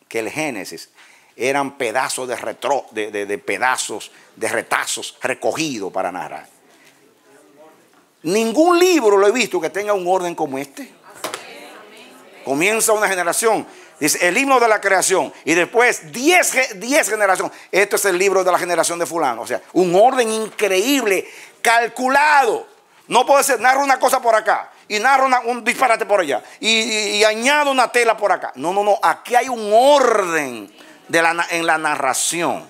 que el Génesis eran pedazos de pedazos, de retazos recogidos para narrar? Ningún libro lo he visto que tenga un orden como este. Comienza una generación, dice el himno de la creación, y después 10 generaciones. Esto es el libro de la generación de fulano. O sea, un orden increíble, calculado. No puede ser, narra una cosa por acá y narra un disparate por allá y añado una tela por acá. No, aquí hay un orden en la narración.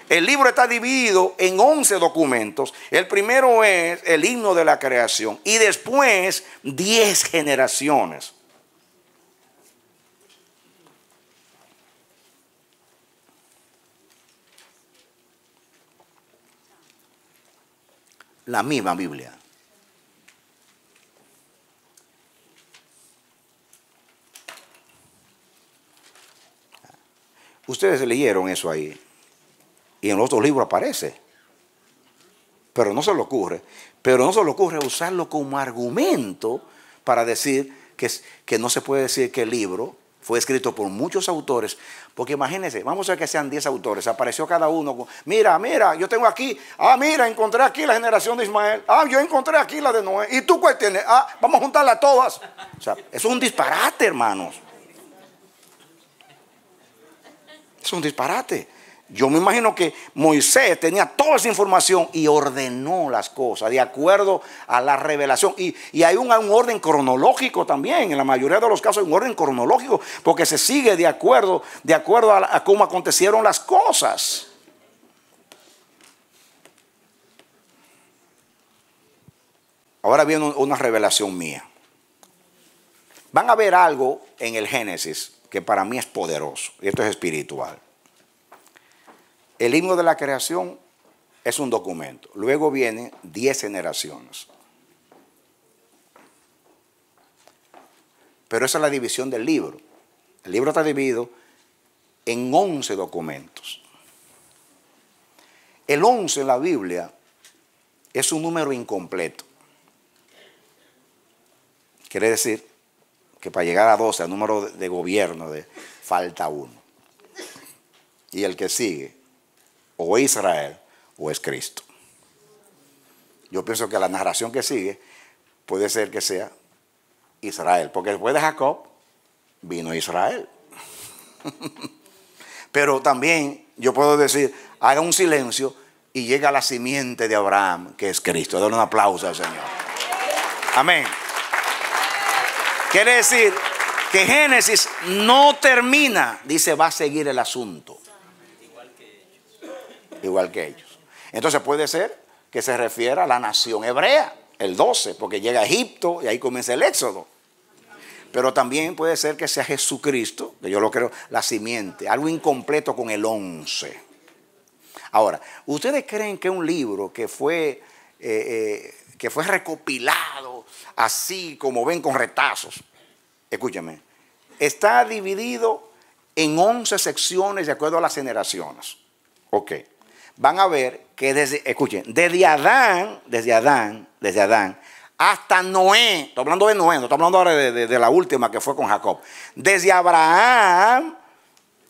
El libro está dividido en 11 documentos. El primero es el himno de la creación y después 10 generaciones. La misma Biblia. Ustedes leyeron eso ahí. Y en los otros libros aparece. Pero no se le ocurre. Usarlo como argumento para decir que no se puede decir que el libro fue escrito por muchos autores. Porque imagínense, vamos a ver que sean 10 autores. Apareció cada uno. Mira, yo tengo aquí. Mira, encontré aquí la generación de Ismael. Yo encontré aquí la de Noé. ¿Y tú cuál tienes? Vamos a juntarlas todas. O sea, eso es un disparate, hermanos. Es un disparate. Yo me imagino que Moisés tenía toda esa información y ordenó las cosas de acuerdo a la revelación. Y hay un orden cronológico también. En la mayoría de los casos hay un orden cronológico porque se sigue de acuerdo a cómo acontecieron las cosas. Ahora viene una revelación mía. Van a ver algo en el Génesis que para mí es poderoso. Y esto es espiritual. El himno de la creación es un documento. Luego vienen 10 generaciones. Pero esa es la división del libro. El libro está dividido en 11 documentos. El 11 en la Biblia es un número incompleto. Quiere decir que para llegar a 12, al número de gobierno, falta uno. Y el que sigue, o es Israel o es Cristo. Yo pienso que la narración que sigue puede ser que sea Israel, porque después de Jacob vino Israel. Pero también yo puedo decir, haga un silencio y llega la simiente de Abraham, que es Cristo. Dale un aplauso al Señor. Amén. Quiere decir que Génesis no termina, dice, va a seguir el asunto. Igual que ellos. Entonces puede ser que se refiera a la nación hebrea, el 12, porque llega a Egipto y ahí comienza el éxodo. Pero también puede ser que sea Jesucristo, que yo lo creo, la simiente, algo incompleto con el 11. Ahora, ¿ustedes creen que un libro que fue recopilado así como ven con retazos, escúchame, está dividido en 11 secciones de acuerdo a las generaciones? Ok. Van a ver que desde Adán hasta Noé, estoy hablando de Noé, no estoy hablando ahora de la última que fue con Jacob. Desde Abraham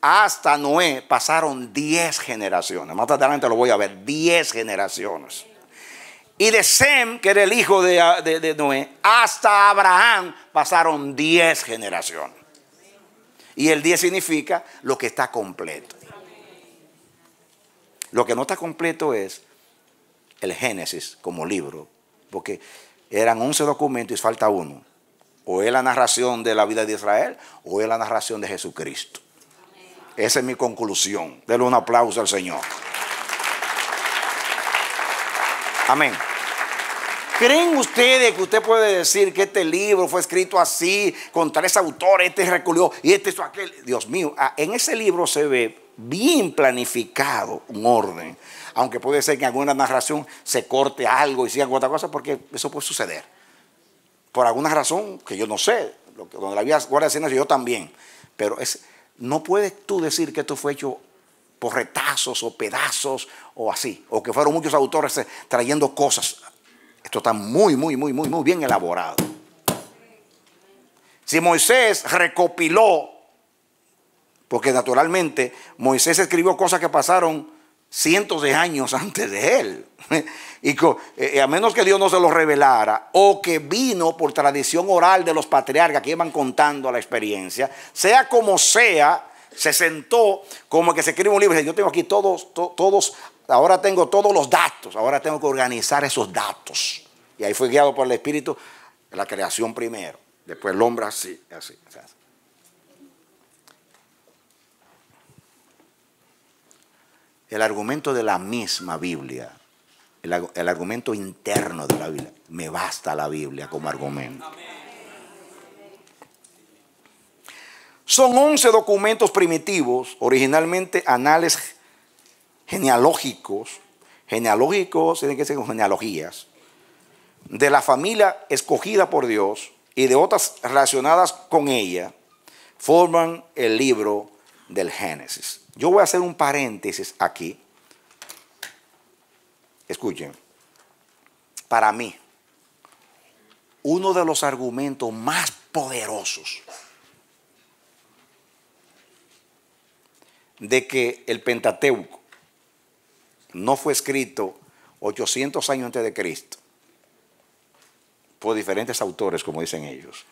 hasta Noé pasaron 10 generaciones. Más adelante lo voy a ver, 10 generaciones. Y de Sem, que era el hijo de Noé, hasta Abraham pasaron 10 generaciones. Y el 10 significa lo que está completo. Lo que no está completo es el Génesis como libro, porque eran 11 documentos y falta uno. O es la narración de la vida de Israel o es la narración de Jesucristo. Esa es mi conclusión. Denle un aplauso al Señor. Amén. ¿Creen ustedes que usted puede decir que este libro fue escrito así, con 3 autores, este reculió y este hizo aquel? Dios mío, en ese libro se ve bien planificado un orden. Aunque puede ser que en alguna narración se corte algo y siga con otra cosa, porque eso puede suceder. Por alguna razón que yo no sé, donde la vida guarda escenas yo también. Pero no puedes tú decir que esto fue hecho por retazos o pedazos o así. O que fueron muchos autores trayendo cosas. Esto está muy bien elaborado. Si Moisés recopiló, porque naturalmente Moisés escribió cosas que pasaron cientos de años antes de él. Y a menos que Dios no se lo revelara, o que vino por tradición oral de los patriarcas que iban contando la experiencia, sea como sea, se sentó como que se escribe un libro y dice, yo tengo aquí todos, ahora tengo todos los datos, ahora tengo que organizar esos datos. Y ahí fue guiado por el Espíritu, la creación primero, después el hombre así. El argumento de la misma Biblia, el argumento interno de la Biblia, me basta la Biblia como argumento. Son 11 documentos primitivos, originalmente anales genealógicos tienen que ser genealogías, de la familia escogida por Dios y de otras relacionadas con ella, forman el libro del Génesis. Yo voy a hacer un paréntesis aquí. Escuchen, para mí, uno de los argumentos más poderosos de que el Pentateuco no fue escrito 800 años antes de Cristo por diferentes autores, como dicen ellos,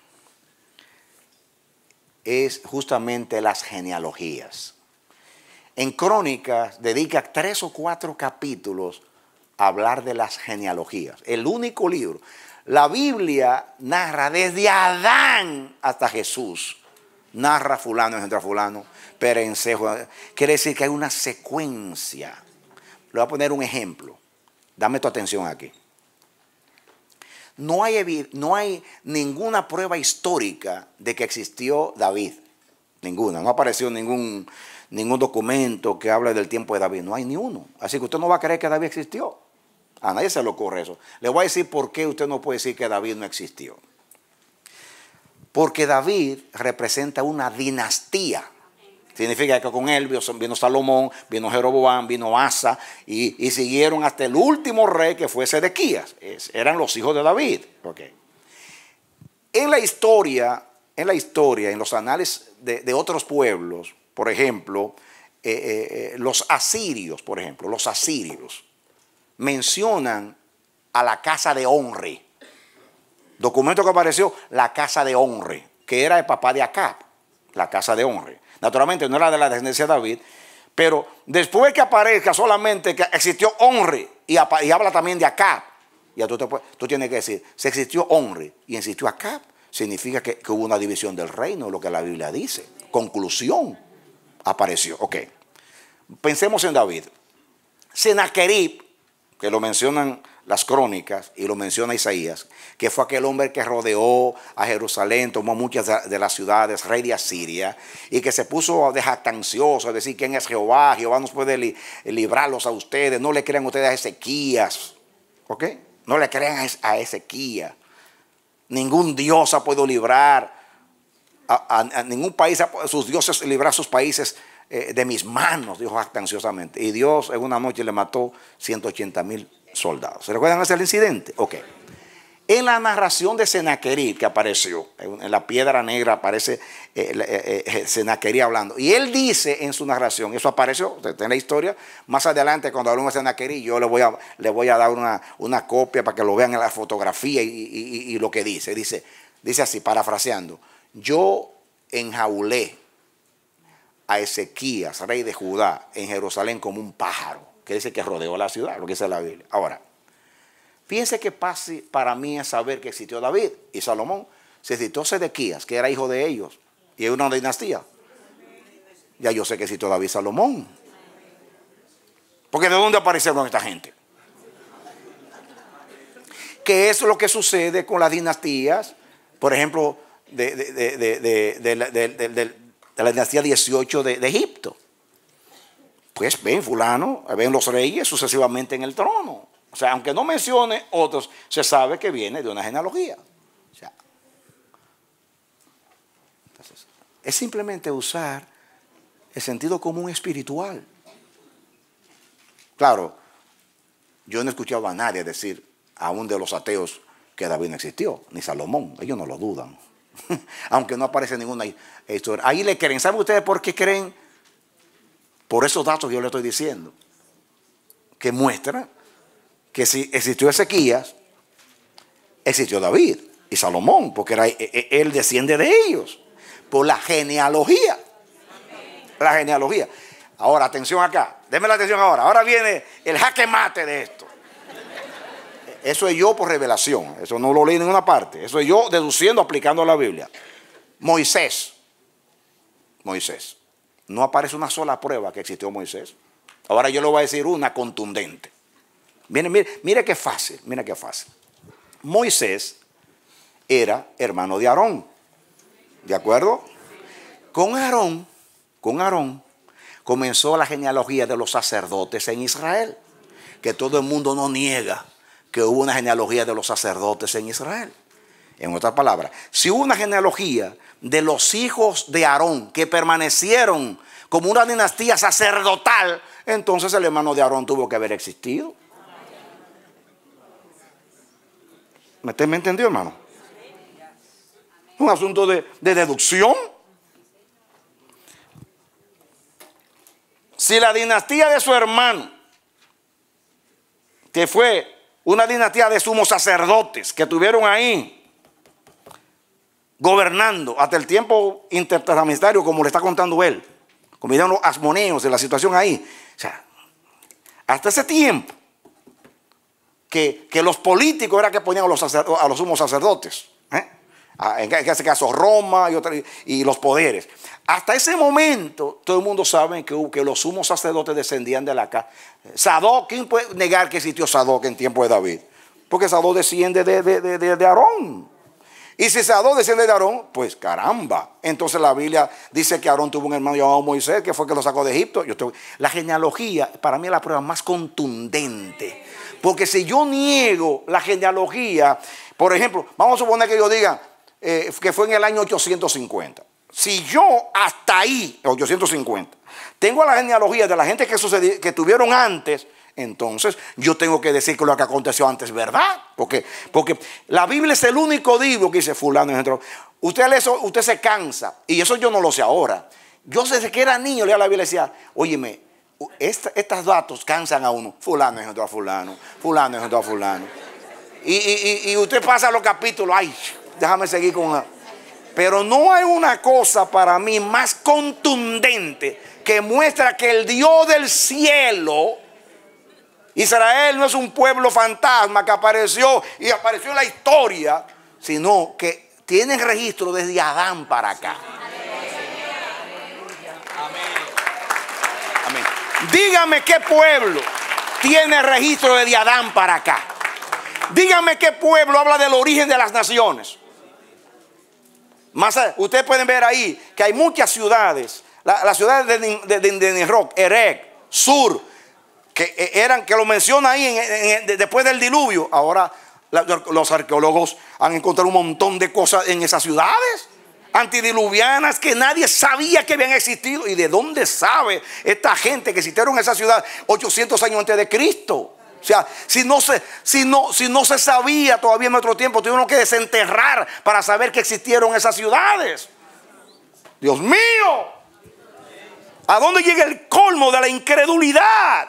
es justamente las genealogías. En Crónicas dedica 3 o 4 capítulos a hablar de las genealogías. El único libro. La Biblia narra desde Adán hasta Jesús. Narra fulano, engendra fulano, perencejo. Quiere decir que hay una secuencia. Le voy a poner un ejemplo. Dame tu atención aquí. No hay ninguna prueba histórica de que existió David. Ninguna. No apareció ningún documento que hable del tiempo de David. No hay ni uno. Así que usted no va a creer que David existió. A nadie se le ocurre eso. Le voy a decir por qué usted no puede decir que David no existió. Porque David representa una dinastía. Significa que con él vino Salomón, vino Jeroboam, vino Asa y siguieron hasta el último rey que fue Sedequías. Eran los hijos de David. Okay. En la historia, en los anales de otros pueblos, por ejemplo, los asirios, mencionan a la casa de Omri. Documento que apareció, la casa de Omri, que era el papá de Acab, la casa de Omri. Naturalmente no era de la descendencia de David, pero después que aparezca solamente que existió Omri y habla también de Acab, ya tú tienes que decir, si existió Omri y existió Acab, significa que hubo una división del reino, lo que la Biblia dice. Conclusión, apareció. Ok, pensemos en David. Sennacherib, que lo mencionan las crónicas y lo menciona Isaías, que fue aquel hombre que rodeó a Jerusalén, tomó muchas de las ciudades, rey de Asiria, y que se puso de jactancioso, a decir quién es Jehová, Jehová nos puede librarlos a ustedes, no le crean ustedes a Ezequías, ¿ok? No le crean a Ezequías. Ningún Dios ha podido librar a ningún país, sus dioses librar a sus países de mis manos, dijo jactanciosamente. Y Dios en una noche le mató 180,000 soldados. ¿Se recuerdan ese incidente? Ok. En la narración de Senaquerib que apareció, en la piedra negra aparece Senaquerib hablando. Y él dice en su narración, eso apareció en la historia, más adelante cuando hablamos de Senaquerib, yo le voy a dar una copia para que lo vean en la fotografía y lo que dice. Dice así, parafraseando, yo enjaulé a Ezequías, rey de Judá, en Jerusalén como un pájaro, que dice que rodeó la ciudad, lo que dice la Biblia. Ahora, piense que pase para mí es saber que existió David y Salomón. Se existió Sedequías, que era hijo de ellos, y es una dinastía. Ya yo sé que existió David y Salomón. Porque ¿de dónde aparecieron esta gente? ¿Qué es lo que sucede con las dinastías? Por ejemplo, de la dinastía 18 de Egipto. Pues ven fulano, ven los reyes sucesivamente en el trono. O sea, aunque no mencione otros, se sabe que viene de una genealogía. O sea, entonces, es simplemente usar el sentido común espiritual. Claro, yo no he escuchado a nadie decir, aún de los ateos, que David no existió, ni Salomón. Ellos no lo dudan. Aunque no aparece ninguna historia. Ahí le creen. ¿Saben ustedes por qué creen? Por esos datos que yo le estoy diciendo. Que muestran que si existió Ezequías, existió David y Salomón, porque él desciende de ellos, por la genealogía. La genealogía. Ahora, atención acá, denme la atención ahora. Ahora viene el jaque mate de esto. Eso es yo por revelación, eso no lo leí en ninguna parte. Eso es yo deduciendo, aplicando a la Biblia. Moisés. No aparece una sola prueba que existió Moisés. Ahora yo le voy a decir una contundente. Mire qué fácil, mire qué fácil. Moisés era hermano de Aarón. ¿De acuerdo? Con Aarón comenzó la genealogía de los sacerdotes en Israel. Que todo el mundo no niega que hubo una genealogía de los sacerdotes en Israel. En otras palabras, si hubo una genealogía de los hijos de Aarón que permanecieron como una dinastía sacerdotal, entonces el hermano de Aarón tuvo que haber existido. ¿Me entendió, hermano? Un asunto de deducción. Si la dinastía de su hermano, que fue una dinastía de sumos sacerdotes que estuvieron ahí gobernando hasta el tiempo intertestamentario, como le está contando él, como dirán los asmoneos de la situación ahí, o sea, hasta ese tiempo que los políticos eran que ponían a los sumos sacerdotes, en ese caso Roma y los poderes. Hasta ese momento todo el mundo sabe que los sumos sacerdotes descendían de la casa. Sadoc, ¿quién puede negar que existió Sadoc en tiempo de David? Porque Sadoc desciende de Aarón. Y si Sadoc desciende de Aarón, pues caramba. Entonces la Biblia dice que Aarón tuvo un hermano llamado Moisés, que fue que lo sacó de Egipto. La genealogía para mí es la prueba más contundente. Porque si yo niego la genealogía, por ejemplo, vamos a suponer que yo diga que fue en el año 850. Si yo hasta ahí, 850, tengo la genealogía de la gente que tuvieron antes, entonces yo tengo que decir que lo que aconteció antes es verdad. Porque la Biblia es el único libro que dice fulano. Usted lee eso, usted se cansa. Y eso yo no lo sé ahora. Yo desde que era niño leía la Biblia y decía, óyeme, estos datos cansan a uno. Fulano engendró a fulano, fulano engendró a fulano. Y usted pasa los capítulos, ay, déjame seguir con... Pero no hay una cosa para mí más contundente que muestra que el Dios del cielo, Israel no es un pueblo fantasma que apareció y apareció en la historia, sino que tiene registro desde Adán para acá. Amén. Dígame qué pueblo tiene registro desde Adán para acá. Dígame qué pueblo habla del origen de las naciones. Más allá, ustedes pueden ver ahí que hay muchas ciudades, las ciudades de Nimrod, Erech, Sur, que lo menciona ahí después del diluvio. Ahora los arqueólogos han encontrado un montón de cosas en esas ciudades antidiluvianas que nadie sabía que habían existido. ¿Y de dónde sabe esta gente que existieron en esa ciudad 800 años antes de Cristo? O sea, si no se sabía todavía en nuestro tiempo, tuvieron que desenterrar para saber que existieron esas ciudades. Dios mío, ¿a dónde llega el colmo de la incredulidad?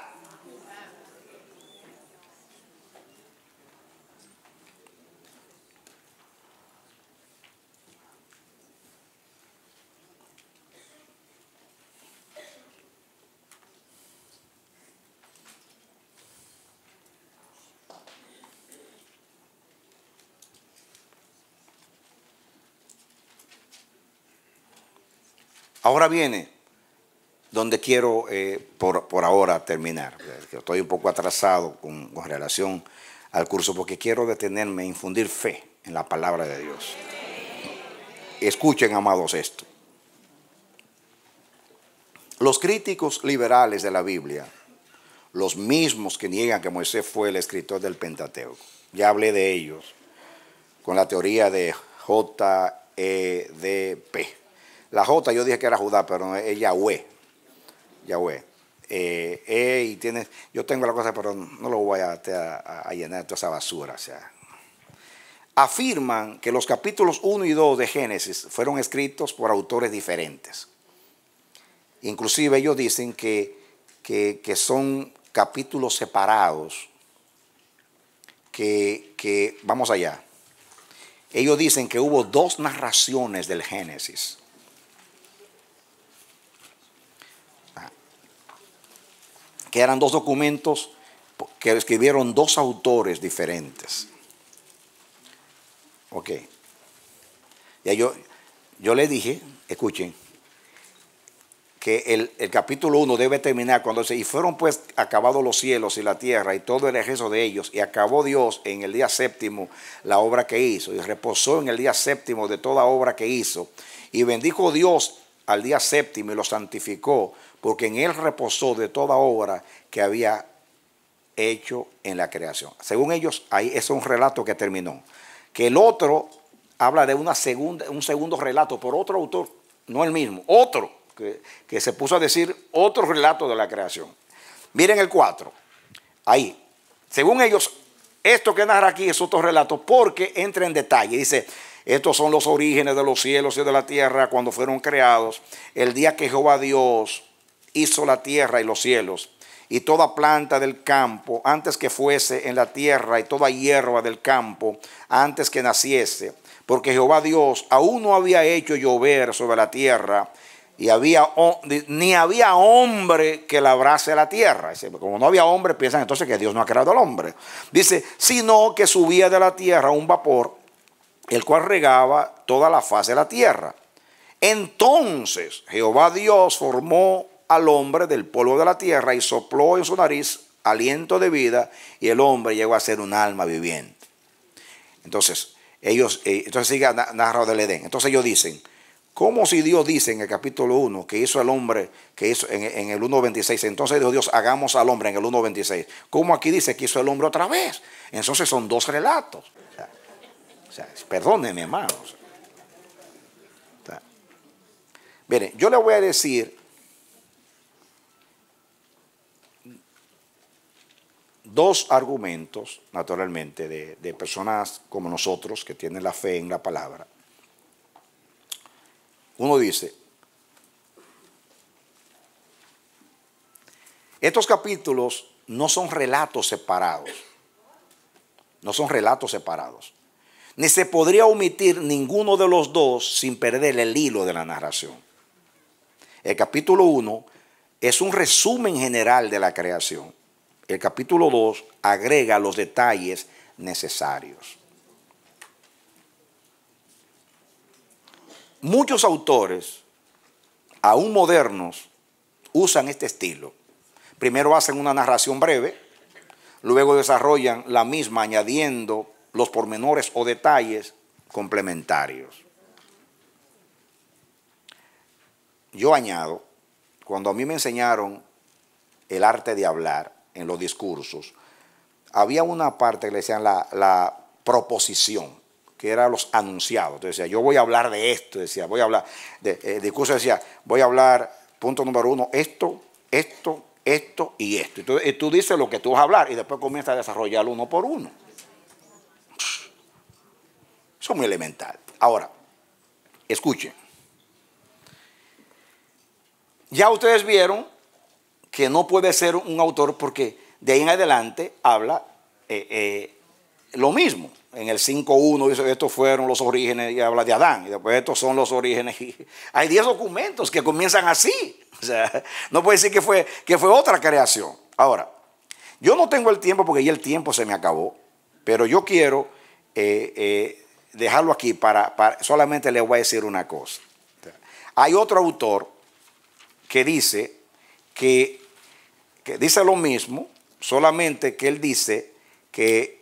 Ahora viene donde quiero por ahora terminar. Estoy un poco atrasado con relación al curso porque quiero detenerme e infundir fe en la palabra de Dios. Escuchen, amados, esto. Los críticos liberales de la Biblia, los mismos que niegan que Moisés fue el escritor del Pentateuco, ya hablé de ellos con la teoría de JEDP. La J yo dije que era Judá, pero es Yahweh. Yahweh. Y tiene, yo tengo la cosa, pero no lo voy a llenar de toda esa basura. O sea, afirman que los capítulos 1 y 2 de Génesis fueron escritos por autores diferentes. Inclusive ellos dicen que son capítulos separados, que vamos allá. Ellos dicen que hubo dos narraciones del Génesis. Que eran dos documentos que escribieron dos autores diferentes. Ok. Ya yo les dije, escuchen, que el capítulo 1 debe terminar cuando dice, y fueron pues acabados los cielos y la tierra y todo el ejército de ellos, y acabó Dios en el día séptimo la obra que hizo, y reposó en el día séptimo de toda obra que hizo, y bendijo Dios al día séptimo y lo santificó, porque en él reposó de toda obra que había hecho en la creación. Según ellos, ahí es un relato que terminó. Que el otro habla de un segundo relato por otro autor, no el mismo, otro, que se puso a decir otro relato de la creación. Miren el 4, ahí. Según ellos, esto que narra aquí es otro relato porque entra en detalle. Dice, estos son los orígenes de los cielos y de la tierra cuando fueron creados, el día que Jehová Dios hizo la tierra y los cielos, y toda planta del campo antes que fuese en la tierra, y toda hierba del campo antes que naciese, porque Jehová Dios aún no había hecho llover sobre la tierra, y ni había hombre que labrase la tierra. Como no había hombre, piensan entonces que Dios no ha creado al hombre. Dice, sino que subía de la tierra un vapor, el cual regaba toda la faz de la tierra. Entonces Jehová Dios formó al hombre del polvo de la tierra y sopló en su nariz aliento de vida, y el hombre llegó a ser un alma viviente. Entonces, entonces sigue narrado del Edén. Entonces ellos dicen, ¿cómo si Dios dice en el capítulo 1 que hizo el hombre, que hizo en el 1.26, entonces dijo Dios, hagamos al hombre en el 1.26? ¿Cómo aquí dice que hizo el hombre otra vez? Entonces son dos relatos. Perdónenme, hermanos. Miren, yo le voy a decir dos argumentos, naturalmente, de personas como nosotros que tienen la fe en la palabra. Uno dice, estos capítulos no son relatos separados, no son relatos separados, ni se podría omitir ninguno de los dos sin perder el hilo de la narración. El capítulo 1 es un resumen general de la creación. El capítulo 2 agrega los detalles necesarios. Muchos autores, aún modernos, usan este estilo. Primero hacen una narración breve, luego desarrollan la misma añadiendo los pormenores o detalles complementarios. Yo añado, cuando a mí me enseñaron el arte de hablar en los discursos, había una parte que le decían la proposición, que era los anunciados. Entonces decía, yo voy a hablar de esto, decía, voy a hablar, el discurso decía, voy a hablar, punto número 1, esto, esto y esto. Entonces, tú dices lo que tú vas a hablar y después comienzas a desarrollarlo uno por uno. Eso es muy elemental. Ahora, escuchen. Ya ustedes vieron que no puede ser un autor porque de ahí en adelante habla lo mismo. En el 5.1 dice, estos fueron los orígenes, y habla de Adán, y después estos son los orígenes. Hay 10 documentos que comienzan así. O sea, no puede decir que fue otra creación. Ahora, yo no tengo el tiempo porque ya el tiempo se me acabó, pero yo quiero dejarlo aquí solamente les voy a decir una cosa. Hay otro autor que dice que dice lo mismo, solamente que él dice que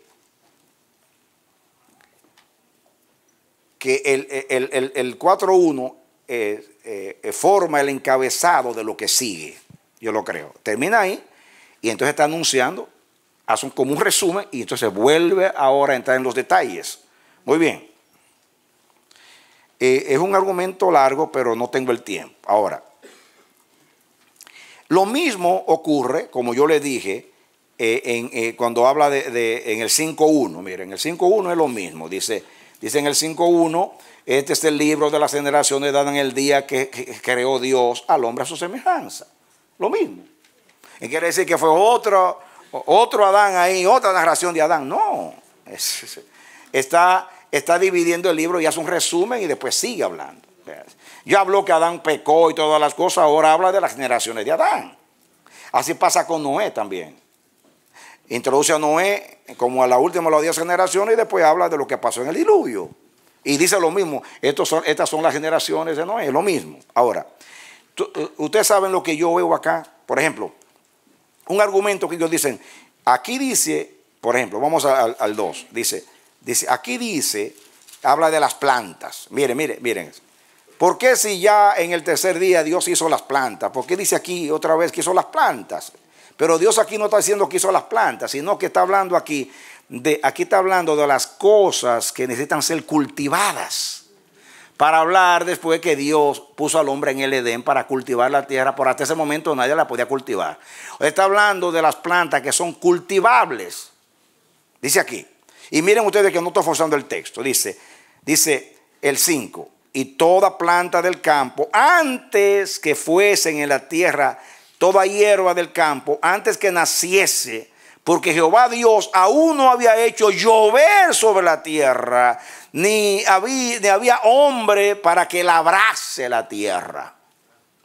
el 4.1 forma el encabezado de lo que sigue. Yo lo creo. Termina ahí y entonces está anunciando, hace como un resumen y entonces vuelve ahora a entrar en los detalles. Muy bien. Es un argumento largo, pero no tengo el tiempo. Ahora, lo mismo ocurre, como yo le dije, cuando habla en el 5.1. Miren, el 5.1 es lo mismo. Dice en el 5.1, este es el libro de las generaciones dadas en el día que creó Dios al hombre a su semejanza. Lo mismo. Y quiere decir que fue otro Adán ahí, otra narración de Adán. No. Está dividiendo el libro y hace un resumen y después sigue hablando. Ya habló que Adán pecó y todas las cosas, ahora habla de las generaciones de Adán. Así pasa con Noé también. Introduce a Noé como a la última de las 10 generaciones y después habla de lo que pasó en el diluvio. Y dice lo mismo, estas son las generaciones de Noé, lo mismo. Ahora, ustedes saben lo que yo veo acá. Por ejemplo, un argumento que ellos dicen, aquí dice, por ejemplo, vamos al 2, dice, aquí dice, habla de las plantas. Miren. ¿Por qué si ya en el tercer día Dios hizo las plantas? ¿Por qué dice aquí otra vez que hizo las plantas? Pero Dios aquí no está diciendo que hizo las plantas, sino que está hablando aquí está hablando de las cosas que necesitan ser cultivadas. Para hablar después que Dios puso al hombre en el Edén para cultivar la tierra, por hasta ese momento nadie la podía cultivar. Está hablando de las plantas que son cultivables. Dice aquí. Y miren ustedes que no estoy forzando el texto. Dice el 5. Y toda planta del campo, antes que fuesen en la tierra, toda hierba del campo, antes que naciese, porque Jehová Dios aún no había hecho llover sobre la tierra, ni había hombre para que labrase la tierra.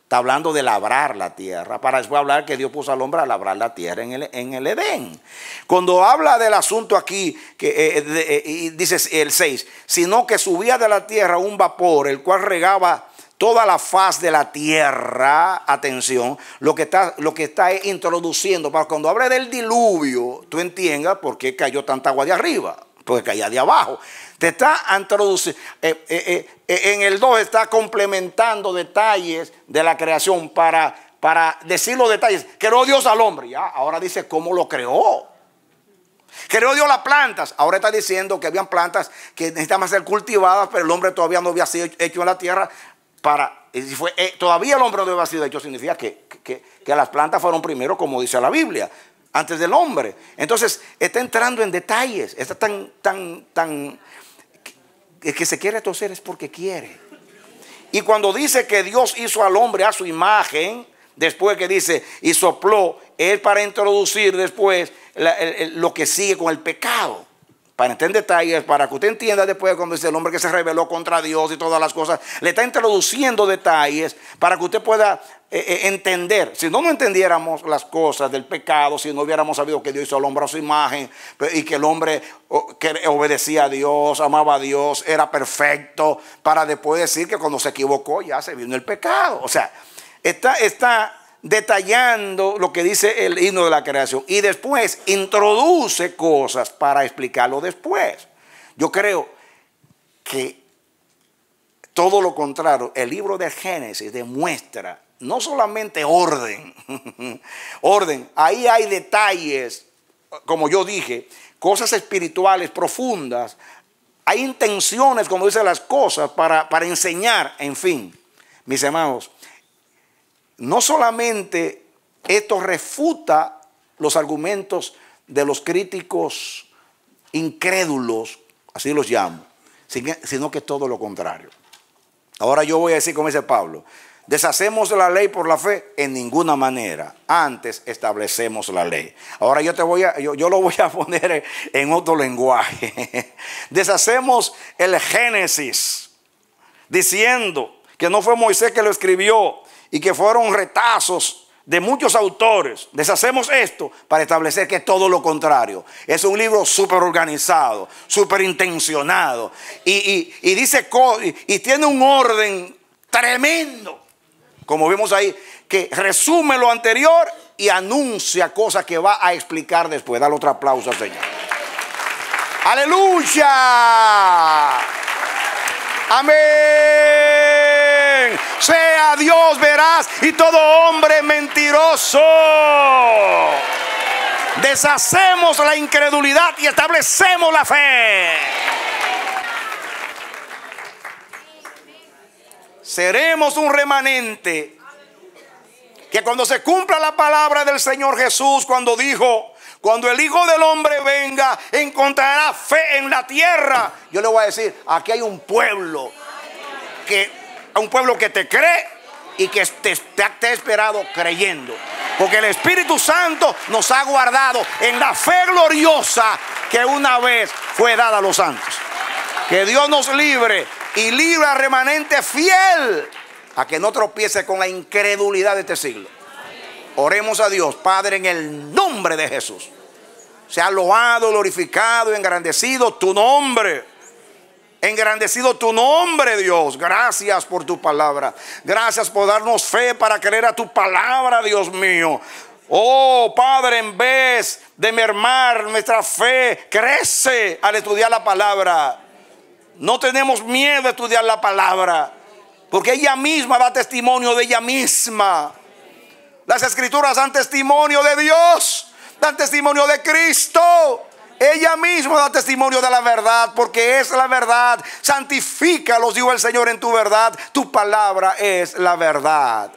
Está hablando de labrar la tierra, para después hablar que Dios puso al hombre a labrar la tierra en el Edén. Cuando habla del asunto aquí, dice el 6, sino que subía de la tierra un vapor, el cual regaba toda la faz de la tierra. Atención, lo que está introduciendo, para cuando hable del diluvio, tú entiendas por qué cayó tanta agua de arriba, porque caía de abajo. Te está introduciendo, en el 2 está complementando detalles de la creación para decir los detalles. Creó Dios al hombre, ya, ahora dice cómo lo creó. Creó Dios las plantas, ahora está diciendo que habían plantas que necesitaban ser cultivadas, pero el hombre todavía no había sido hecho en la tierra. Todavía el hombre no había sido hecho, significa que las plantas fueron primero, como dice la Biblia, antes del hombre. Entonces está entrando en detalles, está tan que se quiere torcer es porque quiere. Y cuando dice que Dios hizo al hombre a su imagen, después que dice y sopló, es para introducir después lo que sigue con el pecado. Para entender detalles, para que usted entienda después cuando dice el hombre que se rebeló contra Dios y todas las cosas, le está introduciendo detalles para que usted pueda entender. Si no entendiéramos las cosas del pecado, si no hubiéramos sabido que Dios hizo al hombre a su imagen y que el hombre que obedecía a Dios, amaba a Dios, era perfecto, para después decir que cuando se equivocó ya se vino el pecado. O sea, está detallando lo que dice el himno de la creación y después introduce cosas para explicarlo después. Yo creo que todo lo contrario, el libro de Génesis demuestra no solamente orden, ahí hay detalles, como yo dije, cosas espirituales profundas, hay intenciones, como dicen las cosas, para enseñar, en fin, mis hermanos. No solamente esto refuta los argumentos de los críticos incrédulos, así los llamo, sino que es todo lo contrario. Ahora yo voy a decir como dice Pablo, ¿deshacemos la ley por la fe? En ninguna manera. Antes establecemos la ley. Ahora yo lo voy a poner en otro lenguaje. Deshacemos el Génesis, diciendo que no fue Moisés que lo escribió y que fueron retazos de muchos autores. Deshacemos esto para establecer que es todo lo contrario. Es un libro súper organizado, súper intencionado y dice y tiene un orden tremendo, como vimos ahí, que resume lo anterior y anuncia cosas que va a explicar después. Dale otro aplauso al Señor. ¡Aleluya! ¡Amén! Sea Dios veraz y todo hombre mentiroso. Deshacemos la incredulidad y establecemos la fe. Seremos un remanente que cuando se cumpla la palabra del Señor Jesús, cuando dijo: cuando el Hijo del Hombre venga, encontrará fe en la tierra. Yo le voy a decir, aquí hay un pueblo que te cree y que te ha esperado creyendo. Porque el Espíritu Santo nos ha guardado en la fe gloriosa que una vez fue dada a los santos. Que Dios nos libre y libre al remanente fiel a que no tropiece con la incredulidad de este siglo. Oremos a Dios. Padre, en el nombre de Jesús, sea loado, glorificado y engrandecido tu nombre. Engrandecido tu nombre, Dios. Gracias por tu palabra. Gracias por darnos fe para creer a tu palabra, Dios mío. Oh, Padre, en vez de mermar nuestra fe, crece al estudiar la palabra. No tenemos miedo de estudiar la palabra, porque ella misma da testimonio de ella misma. Las Escrituras dan testimonio de Dios, dan testimonio de Cristo. Ella misma da testimonio de la verdad, porque es la verdad. Santifícalos, dijo el Señor, en tu verdad. Tu palabra es la verdad.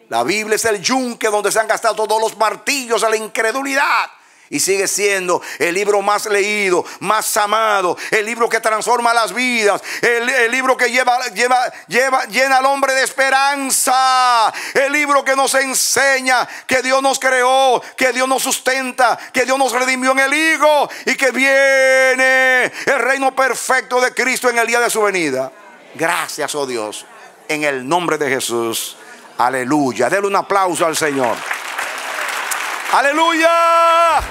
La Biblia es el yunque donde se han gastado todos los martillos a la incredulidad. Y sigue siendo el libro más leído, más amado, el libro que transforma las vidas, el libro que llena al hombre de esperanza, el libro que nos enseña que Dios nos creó, que Dios nos sustenta, que Dios nos redimió en el Hijo y que viene el reino perfecto de Cristo en el día de su venida. Gracias, oh Dios, en el nombre de Jesús. Aleluya. Denle un aplauso al Señor. Aleluya.